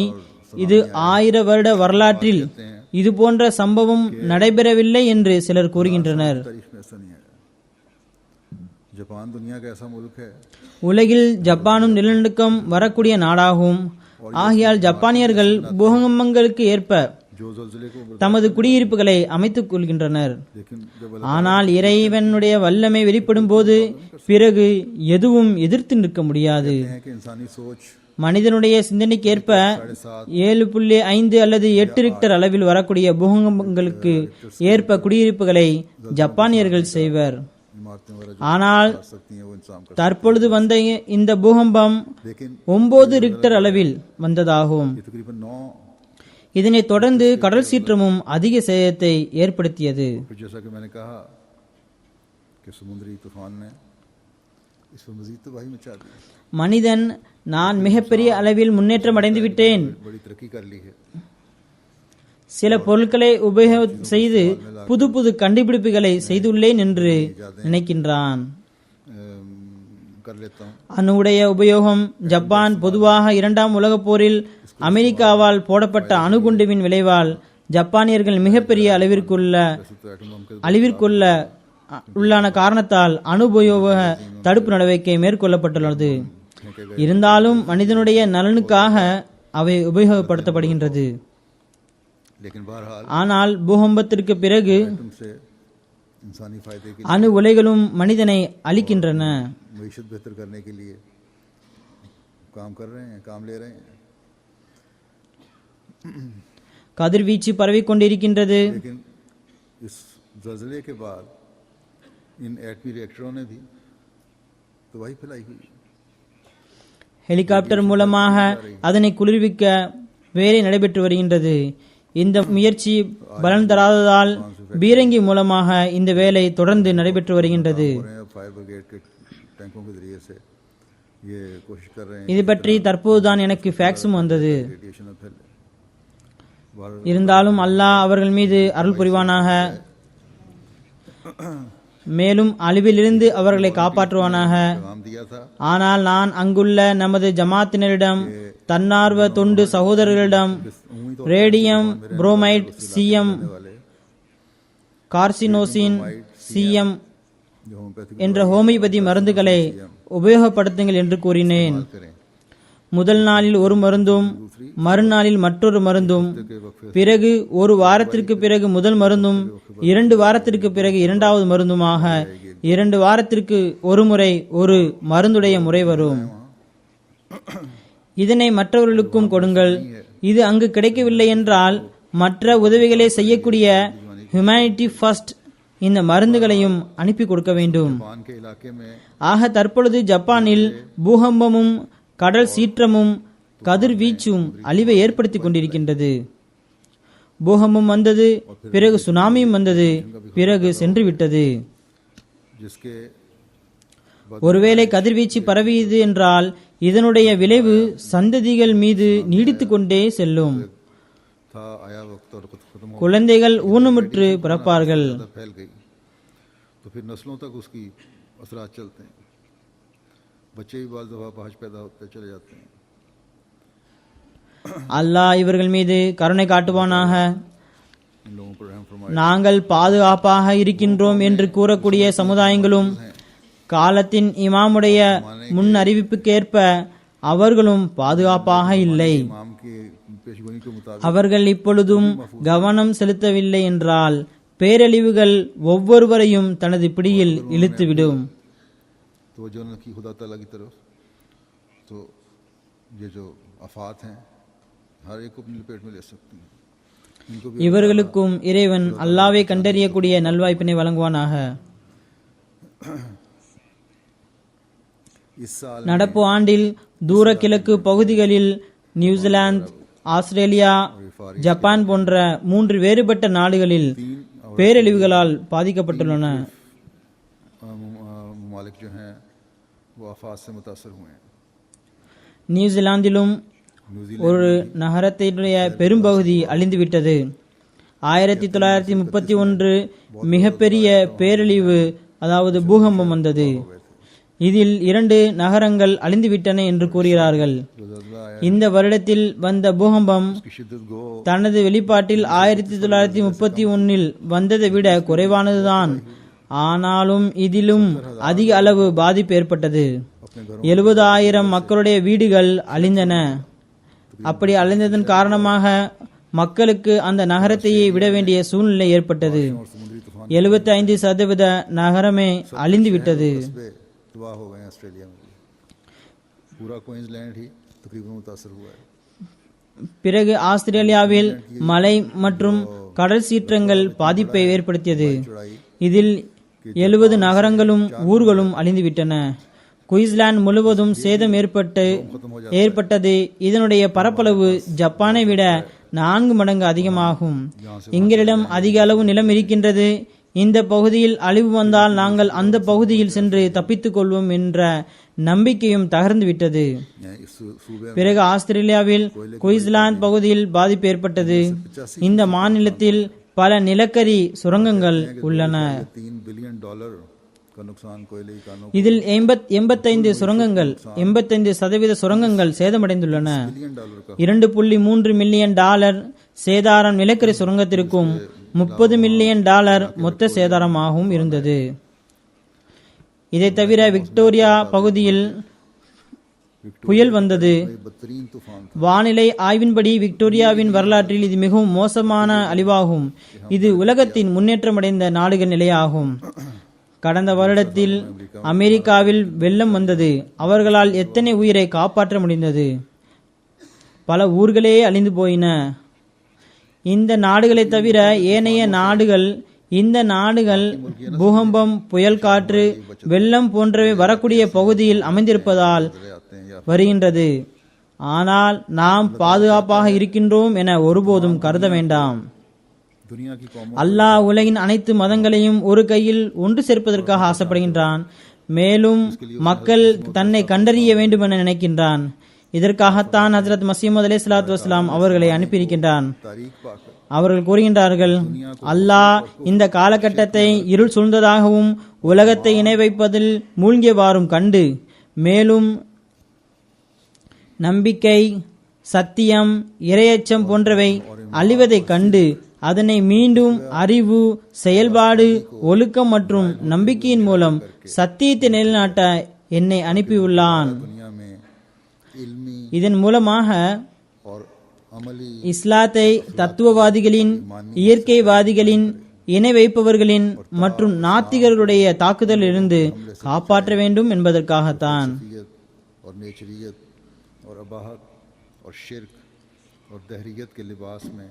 Speaker 2: இது 1000 வருட வரலாற்றில் இது போன்ற சம்பவம் நடைபெறவில்லை என்று சிலர் கூறுகின்றனர்.
Speaker 1: तारीख में ऐसा नहीं है। जापान दुनिया का ऐसा मुल्क है
Speaker 2: உலகில் ஜப்பானும் நிலநடுக்கம் வரக்கூடிய நாடாகும். ஆகையால் ஜப்பானியர்கள் பூகம்பங்களுக்கு ஏற்ப
Speaker 1: जो ज़लज़ले को
Speaker 2: தமது குடியிருப்புகளை அமைத்துக் கொள்கின்றனர்.
Speaker 1: लेकिन जब
Speaker 2: ஆனால் இறைவனுடைய வல்லமை வெளிப்படும் போது பிறகு எதுவும் எதிர்த்து நிற்க முடியாது.
Speaker 1: कहते हैं कि इंसानी सोच
Speaker 2: மனிதனுடைய சிந்தனைக்கு ஏற்ப 7.5 அல்லது 8 ரிக்டர் அளவில் வரக்கூடிய பூகம்பங்களுக்கு ஏற்ப குடியிருப்புகளை ஜப்பானியர்கள் செய்வர்.
Speaker 1: इमारतें वगैरह
Speaker 2: ஆனால்
Speaker 1: कर सकती हैं वो इंसान कर
Speaker 2: தற்பொழுது வந்த இந்த பூகம்பம்
Speaker 1: लेकिन
Speaker 2: 9 ரிக்டர் அளவில் வந்ததாகும்.
Speaker 1: ये तकरीबन 9
Speaker 2: இதனைத் தொடர்ந்து கடல் சீற்றமும் அதிக சேதத்தை ஏற்படுத்தியது.
Speaker 1: फिर जैसा कि मैंने कहा कि समुद्री तूफान ने इस पर मजीद तबाही मचा दी,
Speaker 2: மனிதன் நான் மிகப்பெரிய அளவில் முன்னேற்றம் அடைந்து விட்டேன்,
Speaker 1: बड़ी तरक्की कर ली है।
Speaker 2: சில பொருட்களை உபயோகம் செய்து புது புது கண்டுபிடிப்புகளை செய்துள்ளேன் என்று நினைக்கின்றான்.
Speaker 1: कर लेता हूँ
Speaker 2: அணுவுடைய உபயோகம் ஜப்பான் பொதுவாக 2ஆம் உலகப் போரில் அமெரிக்காவால் போடப்பட்ட அணுகுண்டுவின் விளைவால் ஜப்பானியர்கள் மிகப்பெரிய அழிவிற்குள்ள உள்ளான காரணத்தால் அணுபயோக தடுப்பு நடவடிக்கை மேற்கொள்ளப்பட்டுள்ளது. இருந்தாலும் மனிதனுடைய நலனுக்காக அவை உபயோகப்படுத்தப்படுகின்றது.
Speaker 1: लेकिन बहरहाल
Speaker 2: ஆனால் பூகம்பத்திற்கு பிறகு
Speaker 1: तुमसे इंसानी फायदे के
Speaker 2: அணு உலைகளும் மனிதனை அழிக்கின்றன.
Speaker 1: मीशत बेहतर करने के लिए काम कर रहे हैं, काम ले रहे हैं।
Speaker 2: கதிர்வீச்சு பரவிக் கொண்டிருக்கின்றது.
Speaker 1: लेकिन इस ज़लज़ले के बाद इन एटमी रिएक्टरों ने भी तबाही फैलाई हुई।
Speaker 2: ஹெலிகாப்டர் மூலமாக அதனை குளிர்விக்க வேலை நடைபெற்று வருகின்றது. இந்த முயற்சி பலன் தராததால் பீரங்கி மூலமாக இந்த வேலை தொடர்ந்து நடைபெற்று வருகின்றது.
Speaker 1: फायर ब्रिगेड के टैंकों के जरिए से ये कोशिश कर रहे हैं
Speaker 2: இது பற்றி தற்போதுதான் எனக்கு ஃபேக்ஸும் வந்தது.
Speaker 1: रेडिएशन न फैले।
Speaker 2: இருந்தாலும் அல்லாஹ் அவர்கள் மீது அருள் புரிவானாக, மேலும் அழிவிலிருந்து அவர்களை காப்பாற்றுவானாக.
Speaker 1: काम दिया था
Speaker 2: ஆனால் நான் அங்குள்ள நமது ஜமாத்தினரிடம், தன்னார்வ தொண்டு சகோதரர்களிடம் ரேடியம் புரோமைட் சிஎம்
Speaker 1: वाले
Speaker 2: கார்சினோசின் சிஎம்
Speaker 1: जो होम्योपैथिक
Speaker 2: என்ற ஹோமியோபதி மருந்துகளை உபயோகப்படுத்துங்கள் என்று கூறினேன்.
Speaker 1: करें
Speaker 2: முதல் நாளில் ஒரு மருந்தும் மறுநாளில் மற்றொரு மருந்தும், பிறகு ஒரு வாரத்திற்கு பிறகு முதல் மருந்தும், 2 வாரத்திற்கு பிறகு 2வது மருந்துமாக 2 வாரத்திற்கு ஒரு முறை ஒரு மருந்துடைய முறை வரும். இதனை மற்றவர்களுக்கும் கொடுங்கள். இது அங்கு கிடைக்கவில்லை என்றால் மற்ற உதவிகளை செய்யக்கூடிய ஹியூமனிட்டி ஃபர்ஸ்ட் இந்த மருந்துகளையும் அனுப்பி கொடுக்க வேண்டும்.
Speaker 1: जापान के इलाके में
Speaker 2: ஆக தற்பொழுது ஜப்பானில் பூகம்பமும் கடல் சீற்றமும் கதிர்வீச்சும் அழிவை ஏற்படுத்தி கொண்டிருக்கின்றது. பூகம்பம் வந்தது, பிறகு சுனாமியும் வந்தது, பிறகு சென்று விட்டது.
Speaker 1: जिसके
Speaker 2: ஒருவேளை கதிர்வீச்சு பரவியது என்றால் இதனுடைய விளைவு சந்ததிகள் மீது நீடித்து கொண்டே செல்லும்.
Speaker 1: था आया वक्त और खत्म हो
Speaker 2: குழந்தைகள் ஊனமுற்று பிறப்பார்கள்.
Speaker 1: ज़्यादा फैल गई तो फिर नस्लों तक उसकी असरात चलते हैं. बच्चे भी बाल दफ़ा पाँच पैदा होते चले जाते हैं.
Speaker 2: அல்லாஹ் இவர்கள் மீது கருணை காட்டுவானாக.
Speaker 1: इन लोगों पर रहम फरमाए.
Speaker 2: நாங்கள் பாதுகாப்பாக இருக்கின்றோம் என்று கூறக்கூடிய சமுதாயங்களும் காலத்தின் இமாமுடைய முன் அறிவிப்புக்கேற்ப அவர்களும் பாதுகாப்பாக இல்லை.
Speaker 1: इमाम की पेशगोई के मुताबिक
Speaker 2: அவர்கள் இப்பொழுதும் கவனம் செலுத்தவில்லை என்றால் பேரழிவுகள் ஒவ்வொருவரையும் தனது பிடியில் இழுத்துவிடும்.
Speaker 1: तो जो न की खुदा ताला की तरफ तो ये जो आफात हैं हर एक को अपनी लपेट में ले सकती हैं. इनको भी
Speaker 2: இவர்களுக்கும் இறைவன் அல்லாஹ்வை கண்டறியக்கூடிய நல்வாய்ப்பினை வழங்குவானாக.
Speaker 1: इस साल
Speaker 2: நடப்பு ஆண்டில் தூர கிழக்கு பகுதிகளில் நியூசிலாந்து, ஆஸ்திரேலியா, ஜப்பான் போன்ற 3 வேறுபட்ட நாடுகளில் பேரழிவுகளால் பாதிக்கப்பட்டுள்ளன.
Speaker 1: ममालिक जो हैं वो आफात से मुतासर हुए हैं.
Speaker 2: நியூசிலாந்திலும் ஒரு நகரத்தினுடைய பெரும்பகுதி அழிந்துவிட்டது. 1931 மிகப்பெரிய பேரழிவு அதாவது பூகம்பம் வந்தது. இதில் 2 நகரங்கள் அழிந்துவிட்டன என்று கூறுகிறார்கள். இந்த வருடத்தில் வந்த பூகம்பம்
Speaker 1: की शिद्दत गो
Speaker 2: தனது வெளிப்பாட்டில் 1931 வந்ததை விட குறைவானதுதான். ஆனாலும் இதிலும் அதிக அளவு பாதிப்பு ஏற்பட்டது. 70,000 மக்களுடைய வீடுகள் அழிந்தன. அப்படி அழிந்ததன் காரணமாக மக்களுக்கு அந்த நகரத்தையே விட வேண்டிய சூழ்நிலை ஏற்பட்டது.
Speaker 1: और समुद्री तूफान
Speaker 2: 75% நகரமே அழிந்துவிட்டது.
Speaker 1: कस्बे तबाह हो गए हैं. ऑस्ट्रेलिया में भी पूरा क्वींसलैंड ही तकरीबन मुतासर हुआ है.
Speaker 2: பிறகு ஆஸ்திரேலியாவில் மழை மற்றும் கடல் சீற்றங்கள் பாதிப்பை ஏற்படுத்தியது. இதில் 70 நகரங்களும் ஊர்களும் அழிந்துவிட்டன. குயின்ஸ்லாந்து முழுவதும் சேதம் ஏற்பட்டது. இதனுடைய பரப்பளவு ஜப்பானை விட 4 மடங்கு அதிகமாகும். எங்களிடம் அதிக அளவு நிலம் இருக்கின்றது. இந்த பகுதியில் அழிவு வந்தால் நாங்கள் அந்த பகுதியில் சென்று தப்பித்துக் கொள்வோம் என்ற நம்பிக்கையும் தகர்ந்து விட்டது.
Speaker 1: इस सूबे
Speaker 2: பிறகு ஆஸ்திரேலியாவில் குயின்ஸ்லாந்து பகுதியில் பாதிப்பு ஏற்பட்டது. இந்த மாநிலத்தில் பல நிலக்கரி சுரங்கங்கள் உள்ளன.
Speaker 1: $3 बिलियन का नुकसान कोयले की कानों
Speaker 2: இதில் 85% சுரங்கங்கள் சேதமடைந்துள்ளன.
Speaker 1: $1 बिलियन का
Speaker 2: 2.3 மில்லியன் டாலர் சேதாரம் நிலக்கரி சுரங்கத்திற்கும் $30 மில்லியன் மொத்த சேதாரமாகவும் இருந்தது. இதை தவிர விக்டோரியா பகுதியில் புயல் வந்தது.
Speaker 1: बदतरीन तूफान
Speaker 2: வானிலை ஆய்வின்படி விக்டோரியாவின் வரலாற்றில் இது மிகவும் மோசமான அழிவாகும். இது உலகத்தின் முன்னேற்றமடைந்த நாடுகள் நிலையாகும். கடந்த வருடத்தில் அமெரிக்காவில் வெள்ளம் வந்தது. அவர்களால் எத்தனை உயிரை காப்பாற்ற முடிந்தது? பல ஊர்களே அழிந்து போயின. இந்த நாடுகளை தவிர ஏனைய நாடுகள் இந்த நாடுகள் பூகம்பம், புயல் காற்று, வெள்ளம் போன்றவை வரக்கூடிய பகுதியில் அமைந்திருப்பதால் வருகின்றது. ஆனால் நாம் பாதுகாப்பாக இருக்கின்றோம் என ஒருபோதும் கருத வேண்டாம்.
Speaker 1: दुनिया की कौमों
Speaker 2: அல்லாஹ் உலகின் அனைத்து மதங்களையும் ஒரு கையில் ஒன்று சேர்ப்பதற்காக ஆசைப்படுகின்றான். மேலும் மக்கள் தன்னை கண்டறிய வேண்டும் என நினைக்கின்றான். இதற்காகத்தான் ஹஜ்ரத் மசீமது அலைஹிஸ்ஸலாத்து வஸ்ஸலாம் அவர்களை அனுப்பியிருக்கின்றான்.
Speaker 1: तारीख पाकर
Speaker 2: அவர்கள் கூறுகின்றார்கள், அல்லாஹ் இந்த காலகட்டத்தை இருள் சூழ்ந்ததாகவும் உலகத்தை இணை வைப்பதில் மூழ்கியவாறும் கண்டு, மேலும் நம்பிக்கை, சத்தியம், இறையச்சம் போன்றவை அழிவதைக் கண்டு அதனை மீண்டும் அறிவு, செயல்பாடு, ஒழுக்கம் மற்றும் நம்பிக்கையின் மூலம் சத்தியத்தை நிலைநாட்ட என்னை அனுப்பியுள்ளான்.
Speaker 1: दुनिया में इल्मी
Speaker 2: இதன் மூலமாக
Speaker 1: और अमली
Speaker 2: இஸ்லாத்தை தத்துவவாதிகளின், இயற்கைவாதிகளின், இணை வைப்பவர்களின் மற்றும் நாத்திகர்களுடைய தாக்குதலிலிருந்து காப்பாற்ற வேண்டும் என்பதற்காகத்தான்.
Speaker 1: सूफियत और नेचरियत और अबाहत और शिर्क और दहरियत के लिबास में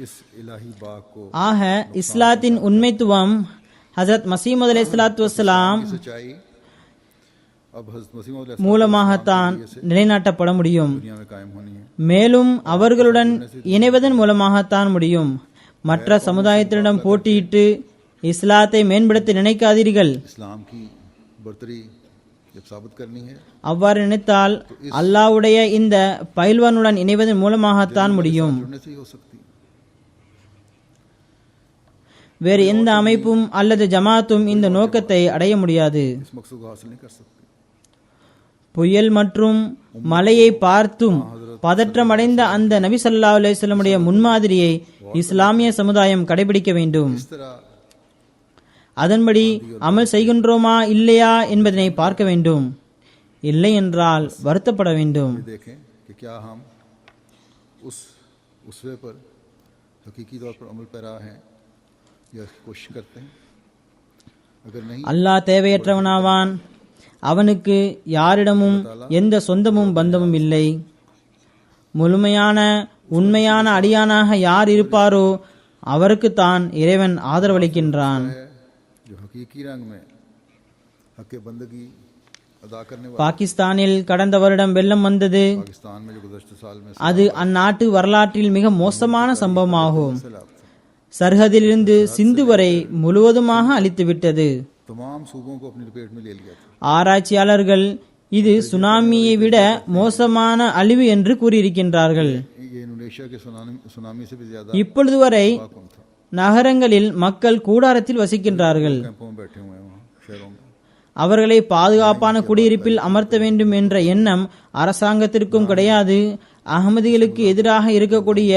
Speaker 1: इस इलाही बाग को
Speaker 2: ஆக இஸ்லாத்தின் உண்மைத்துவம் ஹஜரத் மசீமது அலைஹிஸ்ஸலாத்து வஸ்ஸலாம்
Speaker 1: सच्चाई अब हज़रत मसीह मौद
Speaker 2: மூலமாகத்தான் நிலைநாட்டப்பட முடியும்.
Speaker 1: दुनिया में कायम होनी है.
Speaker 2: மேலும் அவர்களுடன் இணைவதன் மூலமாகத்தான் முடியும். மற்ற சமுதாயத்தினிடம் போட்டியிட்டு இஸ்லாத்தை மேம்படுத்த நினைக்காதீர்கள்.
Speaker 1: इस्लाम की बरतरी जब साबित करनी है
Speaker 2: அவ்வாறு நினைத்தால் அல்லாஹ்வுடைய இந்த பயில்வானுடன் இணைவதன் மூலமாகத்தான் முடியும்.
Speaker 1: जुड़ने से ही हो सकती है.
Speaker 2: வேறு எந்த அமைப்பும் அல்லது ஜமாத்தும் இந்த நோக்கத்தை அடைய முடியாது.
Speaker 1: इस मकसद को हासिल नहीं कर सकती.
Speaker 2: புயல் மற்றும் மழையை பார்த்தும் பதற்றமடைந்த அந்த நபி ஸல்லல்லாஹு அலைஹி வஸல்லமுடைய முன்மாதிரியை இஸ்லாமிய சமுதாயம் கடைபிடிக்க வேண்டும்.
Speaker 1: इस तरह
Speaker 2: அதன்படி அமல் செய்கின்றோமா இல்லையா என்பதனை பார்க்க வேண்டும். இல்லை என்றால் வருத்தப்பட வேண்டும்.
Speaker 1: ये देखें कि क्या हम उस उसवे पर हकीकी तौर पर अमल पैरा हैं या इसकी कोशिश करते हैं. अगर नहीं
Speaker 2: அல்லாஹ் தேவையற்றவனாவான். அவனுக்கு யாரிடமும் எந்த சொந்தமும் பந்தமும் இல்லை. முழுமையான உண்மையான அடியானாக யார் இருப்பாரோ அவருக்கு தான் இறைவன் ஆதரவளிக்கின்றான்.
Speaker 1: है जो हकीकी रंग में हक बंदगी अदा करने वाले
Speaker 2: பாகிஸ்தானில் கடந்த வருடம் வெள்ளம் வந்தது.
Speaker 1: पाकिस्तान में जो गुज़श्ता साल में
Speaker 2: அது அந்நாட்டு வரலாற்றில் மிக மோசமான சம்பவமாகும்.
Speaker 1: सैलाब था.
Speaker 2: சர்ஹதிலிருந்து சிந்து வரை முழுவதுமாக அழித்துவிட்டது.
Speaker 1: तमाम सूबों को अपनी लपेट में ले लिया था.
Speaker 2: ஆராய்ச்சியாளர்கள் இது சுனாமியை விட மோசமான அழிவு என்று கூறியிருக்கின்றார்கள்.
Speaker 1: ये इंडोनेशिया के सुनामी से भी ज्यादा
Speaker 2: இப்பொழுது வரை
Speaker 1: कम था.
Speaker 2: நகரங்களில் மக்கள் கூடாரத்தில் வசிக்கின்றார்கள்.
Speaker 1: कैंपों में बैठे हुए हैं वहाँ शहरों में.
Speaker 2: அவர்களை பாதுகாப்பான குடியிருப்பில் அமர்த்த வேண்டும் என்ற எண்ணம் அரசாங்கத்திற்கும் கிடையாது. அகமதிகளுக்கு எதிராக இருக்கக்கூடிய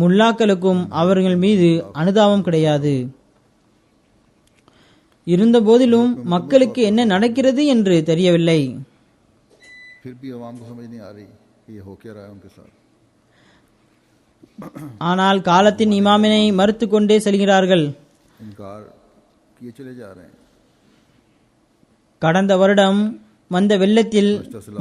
Speaker 2: முல்லாக்களுக்கும் அவர்கள் மீது அனுதாபம் கிடையாது. இருந்த போதிலும் மக்களுக்கு என்ன நடக்கிறது என்று தெரியவில்லை.
Speaker 1: फिर भी आवाम को समझ नहीं आ रही कि ये हो क्या रहा है उनके साथ.
Speaker 2: ஆனால் காலத்தின் இமாமினை மறுத்து கொண்டே செல்கிறார்கள்.
Speaker 1: इनकार किए चले जा रहे हैं.
Speaker 2: கடந்த வருடம் வந்த வெள்ளத்தில்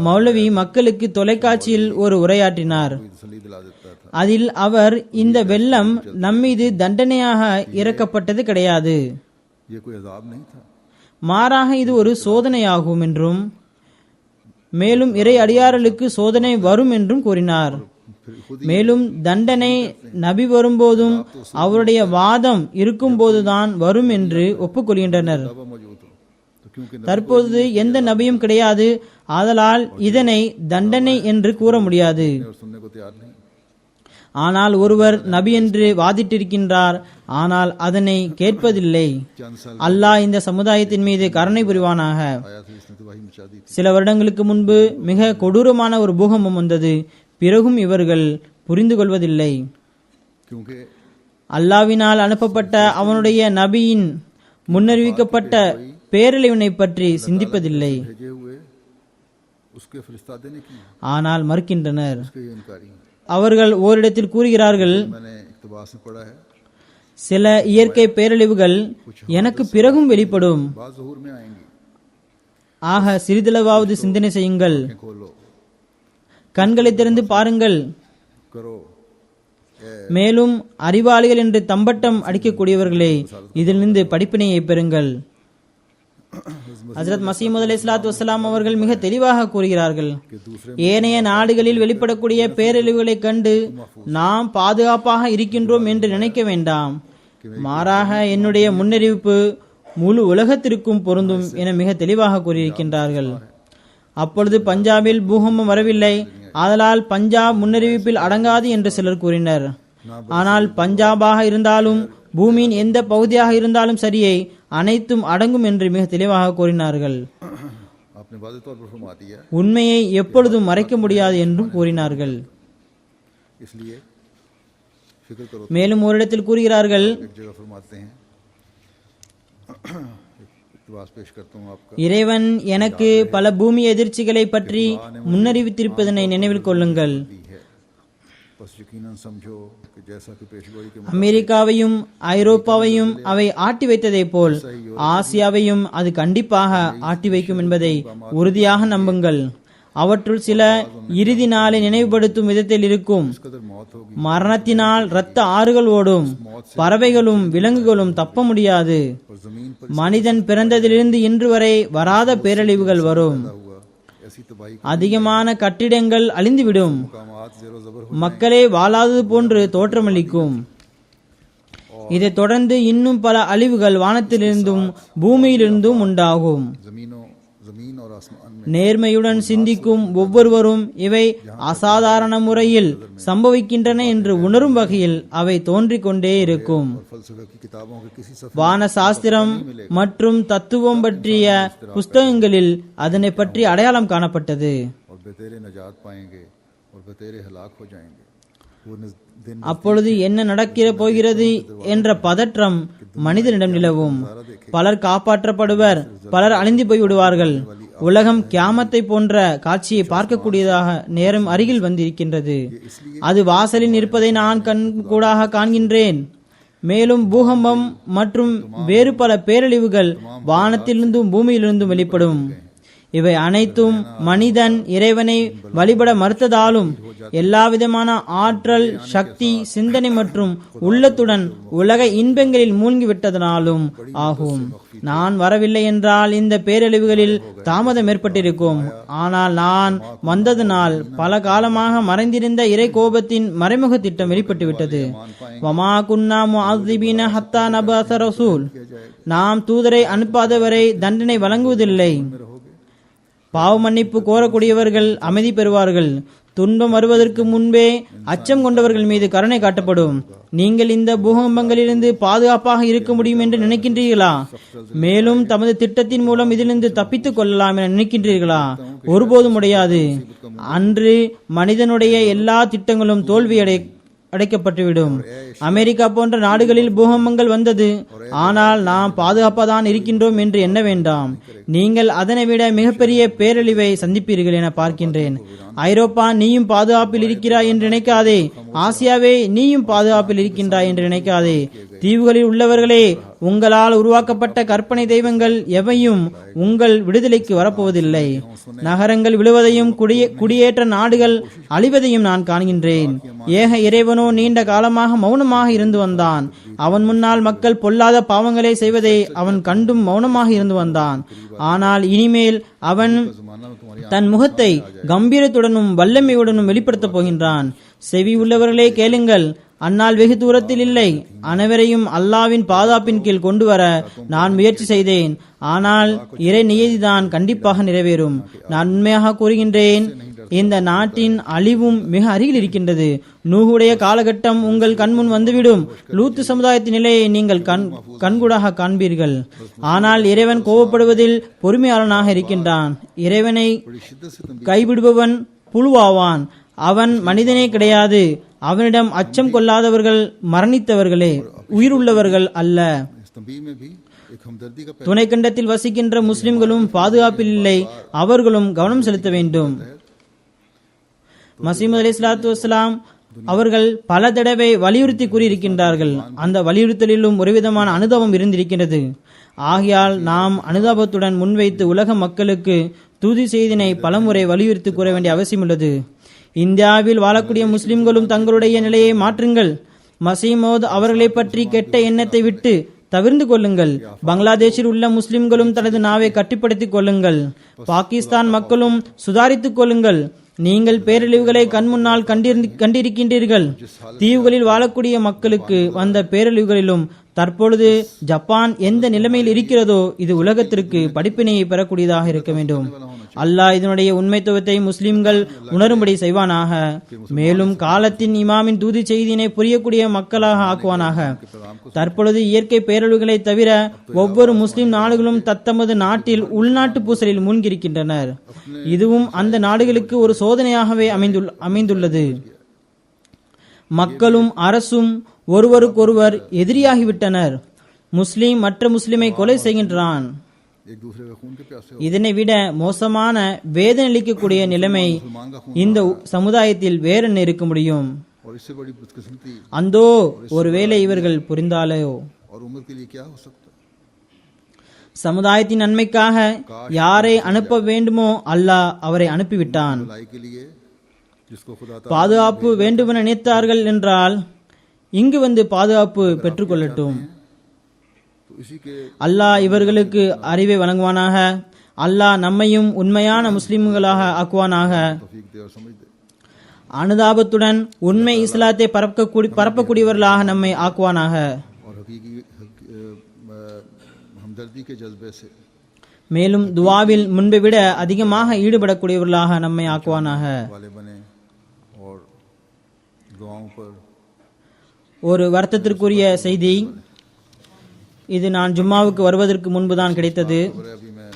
Speaker 2: மௌலவி மக்களுக்கு தொலைக்காட்சியில் ஒரு உரையாற்றினார்.
Speaker 1: कोई तसल्ली दिला देता था.
Speaker 2: அதில் அவர் இந்த வெள்ளம் நம்மீது தண்டனையாக இறக்கப்பட்டது கிடையாது,
Speaker 1: ये कोई अजाब नहीं था.
Speaker 2: மாறாக இது ஒரு சோதனையாகும் என்றும் மேலும் இறை அடியார்களுக்கு சோதனை வரும் என்றும் கூறினார்.
Speaker 1: फिर खुद
Speaker 2: மேலும் தண்டனை நபி வரும்போதும் அவருடைய வாதம் இருக்கும் போதுதான் வரும் என்று ஒப்புக்கொள்கின்றனர்.
Speaker 1: दावा मौजूद हो तो क्योंकि
Speaker 2: தற்போது எந்த நபியும் கிடையாது, ஆதலால் இதனை தண்டனை என்று கூற முடியாது.
Speaker 1: और सुनने को तैयार नहीं.
Speaker 2: ஆனால் ஒருவர் நபி என்று வாதிட்டிருக்கின்றார், ஆனால் அதனை கேட்பதில்லை.
Speaker 1: चंद साल
Speaker 2: அல்லாஹ் இந்த சமுதாயத்தின் மீது கருணை புரிவானாக.
Speaker 1: आया था जिसने तबाही मचा दी थी.
Speaker 2: சில வருடங்களுக்கு முன்பு மிக கொடூரமான ஒரு பூகம்பம் வந்தது. பிறகும் இவர்கள் புரிந்து கொள்வதில்லை.
Speaker 1: क्योंकि
Speaker 2: அல்லாவினால் அனுப்பப்பட்ட அவனுடைய நபியின் முன்னறிவிக்கப்பட்ட பேரழிவினை பற்றி சிந்திப்பதில்லை.
Speaker 1: भेजे हुए उसके फरिश्ता देने की
Speaker 2: ஆனால் मறுக்கின்றனர்.
Speaker 1: उसके ये इनकारी हैं.
Speaker 2: அவர்கள் ஓரிடத்தில் கூறுகிறார்கள்,
Speaker 1: मैंने इक्तबास में पढ़ा है
Speaker 2: சில இயற்கை பேரழிவுகள் எனக்கு பிறகும் வெளிப்படும்.
Speaker 1: बात ज़हूर में आएंगी.
Speaker 2: ஆக சிறிதளவாவது சிந்தனை செய்யுங்கள்,
Speaker 1: आंखें खोलो
Speaker 2: கண்களை திறந்து பாருங்கள்.
Speaker 1: करो.
Speaker 2: மேலும் அறிவாளிகள் என்று தம்பட்டம் அடிக்கக்கூடியவர்களே, இதிலிருந்து படிப்பினையை பெறுங்கள். ஹஜ்ரத் மசீமது அலைஹிஸ்ஸலாத்து வஸ்ஸலாம் அவர்கள் மிக தெளிவாக கூறுகிறார்கள்,
Speaker 1: कि दूसरे
Speaker 2: ஏனைய நாடுகளில் வெளிப்படக்கூடிய பேரழிவுகளை கண்டு நாம் பாதுகாப்பாக இருக்கின்றோம் என்று நினைக்க வேண்டாம். மாறாக என்னுடைய முன்னறிவிப்பு முழு உலகத்திற்கும் பொருந்தும் என மிக தெளிவாக கூறியிருக்கின்றார்கள். அப்பொழுது பஞ்சாபில் பூகம்பம் வரவில்லை, ஆதலால் பஞ்சாப் முன்னறிவிப்பில் அடங்காது என்று சிலர் கூறினர். ஆனால் பஞ்சாபாக இருந்தாலும் பூமியின் எந்த பகுதியாக இருந்தாலும் சரியே, அனைத்தும் அடங்கும் என்று மிக தெளிவாக கூறினார்கள்.
Speaker 1: आपने वाज़े तौर पर फरमा दिया,
Speaker 2: உண்மையை எப்பொழுதும் மறைக்க முடியாது என்றும் கூறினார்கள்.
Speaker 1: इसलिए फिक्र करो.
Speaker 2: மேலும் ஒரு இடத்தில் கூறுகிறார்கள்,
Speaker 1: एक जगह फरमाते हैं, इक़्तिबास पेश करता हूँ आपका.
Speaker 2: இறைவன் எனக்கு பல பூமி எதிர்ச்சிகளை பற்றி முன்னறிவித்திருப்பதனை நினைவில் கொள்ளுங்கள்.
Speaker 1: दी है बस यकीनन समझो कि जैसा कि पेशगोई के
Speaker 2: அமெரிக்காவையும் ஐரோப்பாவையும் அவை ஆட்டி வைத்ததை போல் ஆசியாவையும் அது கண்டிப்பாக ஆட்டி வைக்கும் என்பதை உறுதியாக நம்புங்கள். அவற்றுள் சில இறுதி நாளை நினைவுபடுத்தும் விதத்தில் இருக்கும்.
Speaker 1: कदर मौत होगी
Speaker 2: மரணத்தினால் இரத்த ஆறுகள் ஓடும், பறவைகளும் விலங்குகளும் தப்ப முடியாது.
Speaker 1: और जमीन पर
Speaker 2: மனிதன் பிறந்ததிலிருந்து இன்று வரை வராத பேரழிவுகள் வரும்.
Speaker 1: हुआ ऐसी तबाही
Speaker 2: அதிகமான கட்டிடங்கள் அழிந்துவிடும்,
Speaker 1: मकामात ज़ेरो ज़बर हो.
Speaker 2: மக்களே வாழாதது போன்று தோற்றமளிக்கும். இதைத் தொடர்ந்து இன்னும் பல அழிவுகள் வானத்திலிருந்தும் பூமியிலிருந்தும் உண்டாகும்.
Speaker 1: जमीनों ज़मीन और आसमान में
Speaker 2: நேர்மையுடன் சிந்திக்கும் ஒவ்வொருவரும் இவை அசாதாரண முறையில் சம்பவிக்கின்றன என்று உணரும் வகையில் அவை தோன்றிக் கொண்டே இருக்கும்.
Speaker 1: और फ़लसफ़े की किताबों के किसी सफ़े
Speaker 2: வான சாஸ்திரம் மற்றும் தத்துவம் பற்றிய புஸ்தகங்களில் அதனை பற்றி அடையாளம் காணப்பட்டது.
Speaker 1: और बेतेरे नजात पाएंगे और बेतेरे हलाक हो जाएंगे. वो दिन
Speaker 2: அப்பொழுது என்ன நடக்கிற போகிறது என்ற பதற்றம் மனிதனிடம் நிலவும். பலர் காப்பாற்றப்படுவர், பலர் அழிந்து போய்விடுவார்கள். உலகம் கியாமத்தை போன்ற காட்சியை பார்க்கக்கூடியதாக நேரம் அருகில் வந்திருக்கின்றது. அது வாசலில் இருப்பதை நான் கண்கூடாக காண்கின்றேன். மேலும் பூகம்பம் மற்றும் வேறு பல பேரழிவுகள் வானத்திலிருந்தும் பூமியிலிருந்தும் வெளிப்படும். இவை அனைத்தும் மனிதன் இறைவனை வழிபட மறுத்ததாலும் எல்லாவிதமான ஆற்றல், சக்தி, சிந்தனை மற்றும் உள்ளத்துடன் உலக இன்பங்களில் மூழ்கிவிட்டதனாலும் ஆகும். நான் வரவில்லை என்றால் இந்த பேரழிவுகளில் தாமதம் ஏற்பட்டிருக்கும். ஆனால் நான் வந்ததனால் பல காலமாக மறைந்திருந்த இறை கோபத்தின் மறைமுக திட்டம் வெளிப்பட்டுவிட்டது. வமா குன்னா முஅذிபீன ஹத்தா நபஅஸ ரசூல். நாம் தூதரை அனுப்பாதவரை தண்டனை வழங்குவதில்லை. பாவ மன்னிப்பு கோரக்கூடியவர்கள் அமைதி பெறுவார்கள். துன்பம் வருவதற்கு முன்பே அச்சம் கொண்டவர்கள் மீது கருணை காட்டப்படும். நீங்கள் இந்த பூகம்பங்களிலிருந்து பாதுகாப்பாக இருக்க முடியும் என்று நினைக்கின்றீர்களா? மேலும் தமது திட்டத்தின் மூலம் இதிலிருந்து தப்பித்துக் கொள்ளலாம் என நினைக்கின்றீர்களா? ஒருபோதும் முடியாது. அன்று மனிதனுடைய எல்லா திட்டங்களும் தோல்வி அடைக்கப்பட்டுவிடும். அமெரிக்கா போன்ற நாடுகளில் பூகம்பங்கள் வந்தது. ஆனால் நாம் பாதுகாப்பாதான் இருக்கின்றோம் என்று எண்ண வேண்டாம். நீங்கள் அதனை விட மிகப்பெரிய பேரழிவை சந்திப்பீர்கள் என பார்க்கின்றேன். ஐரோப்பா, நீயும் பாதுகாப்பில் இருக்கிறாய் என்று நினைக்காதே. ஆசியாவே, நீயும் பாதுகாப்பில் இருக்கின்றாய் என்று நினைக்காதே. தீவுகளில் உள்ளவர்களே, உங்களால் உருவாக்கப்பட்ட கற்பனை தெய்வங்கள் எவையும் உங்கள் விடுதலைக்கு வரப்போவதில்லை. நகரங்கள் விழுவதையும் குடியேற்ற நாடுகள் அழிவதையும் நான் காண்கின்றேன். ஏக இறைவனோ நீண்ட காலமாக மௌனமாக இருந்து வந்தான். அவன் முன்னால் மக்கள் பொல்லாத பாவங்களை செய்வதை அவன் கண்டும் மௌனமாக இருந்து வந்தான். ஆனால் இனிமேல் அவன் தன் முகத்தை கம்பீரத்துடனும் வல்லமையுடனும் வெளிப்படுத்தப் போகின்றான். செவி உள்ளவர்களே கேளுங்கள். அந்நாள் வெகு தூரத்தில் இல்லை. அனைவரையும் அல்லாவின் பாதுகாப்பின் கீழ் கொண்டு வர நான் முயற்சி செய்தேன். ஆனால் இறை நியதிதான் கண்டிப்பாக நிறைவேறும். நான் உண்மையாக கூறுகின்றேன், இந்த நாட்டின் அழிவும் மிக அருகில் இருக்கின்றது. நூஹுடைய காலகட்டம் உங்கள் கண்முன் வந்துவிடும். லூத்து சமுதாயத்தின் நிலையை நீங்கள் கண்கூடாக காண்பீர்கள். ஆனால் இறைவன் கோபப்படுவதில் பொறுமையாளனாக இருக்கின்றான். இறைவனை கைவிடுபவன் புழுவாவான். அவன் மனிதனே கிடையாது. அவனிடம் அச்சம் கொள்ளாதவர்கள் மரணித்தவர்களே, உயிருள்ளவர்கள் அல்ல. துணைக்கண்டத்தில் வசிக்கின்ற முஸ்லிம்களும் பாதுகாப்பில் இல்லை. அவர்களும் கவனம் செலுத்த வேண்டும். மசீம் அலைஹிஸ்ஸலாத்து வஸ்ஸலாம் அவர்கள் பல தடவை வலியுறுத்தி கூறியிருக்கின்றார்கள். அந்த வலியுறுத்தலிலும் ஒருவிதமான அனுதாபம் இருந்திருக்கின்றது. ஆகையால் நாம் அனுதாபத்துடன் முன்வைத்து உலக மக்களுக்கு தூதி செய்தினை பலமுறை வலியுறுத்தி கூற வேண்டிய அவசியம் உள்ளது. இந்தியாவில் வாழக்கூடிய முஸ்லிம்களும் தங்களுடைய நிலையை மாற்றுங்கள். மசீமோத் அவர்களை பற்றி கெட்ட எண்ணத்தை விட்டு தவிர்ந்து கொள்ளுங்கள். பங்களாதேஷில் உள்ள முஸ்லிம்களும் தனது நாவை கட்டுப்படுத்திக் கொள்ளுங்கள். பாகிஸ்தான் மக்களும் சுதாரித்துக் கொள்ளுங்கள். நீங்கள் பேரழிவுகளை கண்முன்னால் கண்டிருக்கின்றீர்கள். தீவுகளில் வாழக்கூடிய மக்களுக்கு வந்த பேரழிவுகளிலும் தற்பொழுது ஜப்பான் எந்த நிலைமையில் இருக்கிறதோ இது உலகத்திற்கு படிப்பினையை பெறக்கூடியதாக இருக்க வேண்டும். அல்லாஹ் இதனுடைய உண்மைத்துவத்தை முஸ்லிம்கள் உணரும்படி செய்வானாக. மேலும் காலத்தின் இமாமின் தூதி செய்தியினை புரியக்கூடிய மக்களாக ஆக்குவானாக. தற்பொழுது இயற்கை பேரழிவுகளை தவிர ஒவ்வொரு முஸ்லிம் நாடுகளும் தத்தமது நாட்டில் உள்நாட்டு பூசலில் மூழ்கியிருக்கின்றனர். இதுவும் அந்த நாடுகளுக்கு ஒரு சோதனையாகவே அமைந்துள்ளது. மக்களும் அரசும் ஒருவருக்கொருவர் எதிரியாகிவிட்டனர். முஸ்லிம் மற்ற முஸ்லிமை கொலை செய்கின்றான். இதனை விட மோசமான வேதனை அளிக்கக்கூடிய நிலைமை இந்த சமுதாயத்தில் வேறென்ன இருக்க முடியும்? அந்தோ ஒருவேளை இவர்கள் புரிந்தாலோ. சமுதாயத்தின் நன்மைக்காக யாரை அனுப்ப வேண்டுமோ அல்லாஹ் அவரை அனுப்பிவிட்டான். பாதுகாப்பு வேண்டுமென நினைத்தார்கள் என்றால் இங்கு வந்து பாதுகாப்பு பெற்றுக்கொள்ளட்டும். அல்லாஹ் இவர்களுக்கு அறிவை வழங்குவானாக. அல்லாஹ் நம்மையும் உண்மையான முஸ்லிம்களாக ஆக்குவானாக. அனுதாபத்துடன் உண்மை இஸ்லாத்தை பரப்பக்கூடியவர்களாக நம்மை ஆக்குவானாக. மேலும் துவாவில் முன்பை விட அதிகமாக ஈடுபடக்கூடியவர்களாக நம்மை ஆக்குவானாக.
Speaker 1: वाले बने और दुआओं पर
Speaker 2: ஒரு வருத்தத்திற்குரிய செய்தி, இது நான் ஜும்மாவுக்கு வருவதற்கு முன்புதான் கிடைத்தது.
Speaker 1: खबर है अभी मैं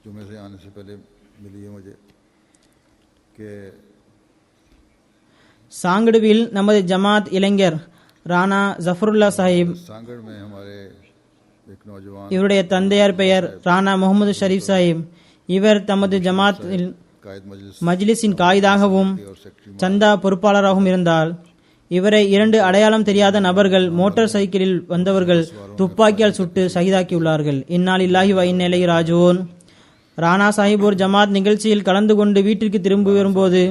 Speaker 1: जुम्मे से आने से पहले मिली है मुझे कि
Speaker 2: சாங்கடுவில் நமது ஜமாத் இளைஞர் ராணா ஜஃபருல்லா சாஹிப்,
Speaker 1: सांगड़ में हमारे एक नौजवान
Speaker 2: இவருடைய தந்தையார் பெயர் ராணா முகமது ஷரீப் சாஹிப். இவர் தமது ஜமாத்தில்
Speaker 1: कायद मजलिस
Speaker 2: மஜ்லிஸின் காயிதாகவும்
Speaker 1: और सेक्रेटरी
Speaker 2: சந்தா பொறுப்பாளராகவும் இருந்தால், இவரை 2 அடையாளம் தெரியாத நபர்கள் மோட்டார் சைக்கிளில் வந்தவர்கள் துப்பாக்கியால் சுட்டு ஷஹீதாக்கியுள்ளார்கள். இன்னாலில்லாஹி வ இன்னா இலைஹி ராஜிஊன். ராணா சாஹிப் ஒரு ஜமாத் நிகழ்ச்சியில் கலந்து கொண்டு வீட்டிற்கு திரும்பி வரும்போது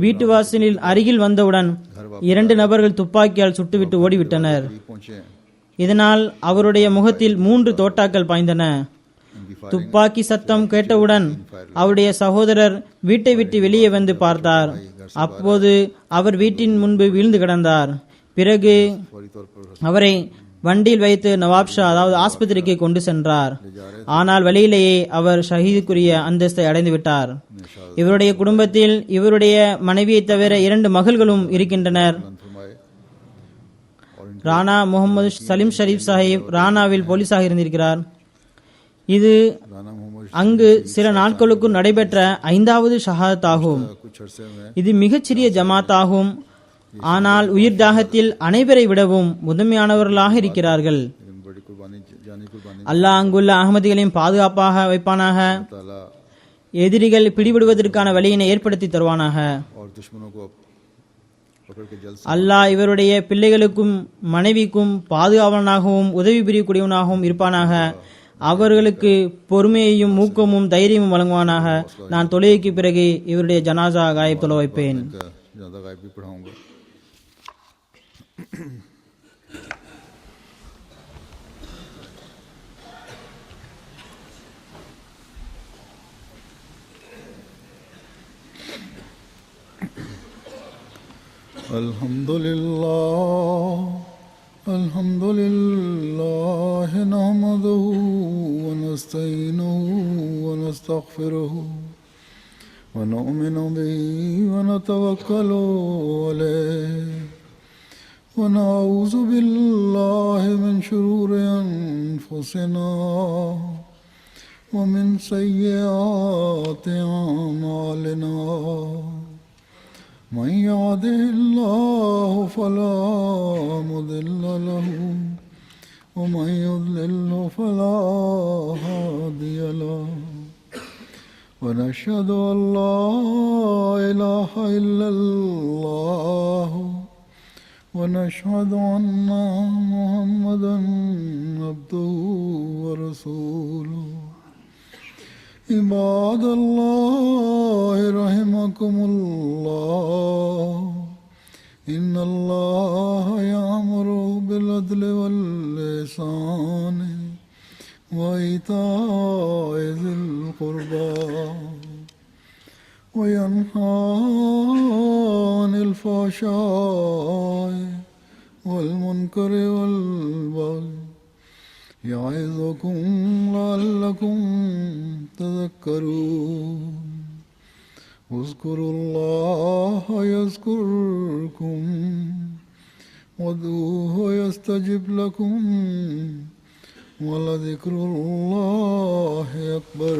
Speaker 2: வீட்டு வாசலில் அருகில் வந்தவுடன் 2 நபர்கள் துப்பாக்கியால் சுட்டுவிட்டு ஓடிவிட்டனர்.
Speaker 1: पहुंचे हैं।
Speaker 2: இதனால் அவருடைய முகத்தில் 3 தோட்டாக்கள் பாய்ந்தன.
Speaker 1: इनकी
Speaker 2: துப்பாக்கி சத்தம் கேட்டவுடன் அவருடைய சகோதரர் வீட்டை விட்டு வெளியே வந்து பார்த்தார். அப்போது அவர் வீட்டின் முன்பு வீழ்ந்து கிடந்தார். பிறகு
Speaker 1: फौरी तौर पर
Speaker 2: அவரை வண்டியில் வைத்து நவாப் ஷா அதாவது ஆஸ்பத்திரிக்கு கொண்டு சென்றார். ஆனால் வழியிலேயே அவர் ஷஹீதுக்குரிய அந்தஸ்தை அடைந்து விட்டார். இவருடைய குடும்பத்தில் இவருடைய மனைவியை தவிர 2 மகள்களும் இருக்கின்றனர்.
Speaker 1: फरमाए
Speaker 2: ராணா முகமது சலீம் ஷரீப் சாஹிப் ராணாவில் போலீஸாக இருந்திருக்கிறார். இது
Speaker 1: राना मोहम्मद
Speaker 2: அங்கு சில நாட்களுக்கு நடைபெற்ற 5வது ஷஹாதத் ஆகும்.
Speaker 1: कुछ अरसे में
Speaker 2: இது மிகச்சிறிய ஜமாத் ஆகும். ஆனால் உயிர் தாகத்தில் அனைவரை விடவும் முதன்மையானவர்களாக இருக்கிறார்கள்.
Speaker 1: लेकिन बड़ी कुर्बानी जानी कुर्बानी
Speaker 2: அல்லாஹ் அங்குள்ள அகமதிகளையும் பாதுகாப்பாக வைப்பானாக.
Speaker 1: ताला
Speaker 2: எதிரிகள் பிடிபடுவதற்கான வழியினை ஏற்படுத்தி தருவானாக.
Speaker 1: और दुश्मनों को पकड़ के जल्द
Speaker 2: அல்லாஹ் இவருடைய பிள்ளைகளுக்கும் மனைவிக்கும் பாதுகாவலனாகவும் உதவி புரியக்கூடியவனாகவும் இருப்பானாக. அவர்களுக்கு பொறுமையையும் ஊக்கமும் தைரியமும் வழங்குவானாக. நான் தொழுகைக்கு பிறகு இவருடைய ஜனாசா காயப் தொழ வைப்பேன்.
Speaker 1: का ज्यादा गायब भी पढ़ाऊंगा। الحمد لله نحمده ونستعينه ونستغفره ونؤمن به ونتوكل عليه ونعوذ بالله من شرور أنفسنا ومن سيئات أعمالنا من يهده الله فلا مضل له ومن يضلل فلا هادي له ونشهد أن لا إله إلا الله ونشهد أن محمدا عبده ورسوله عباد الله رحمكم الله إن الله يأمر بالعدل والإحسان وإيتاء ذي القربى وينهى عن الفحشاء والمنكر والبغي يعظكم لعلكم تذكرون اذكروا الله يذكركم وادعوه يستجب لكم ولذكر الله أكبر.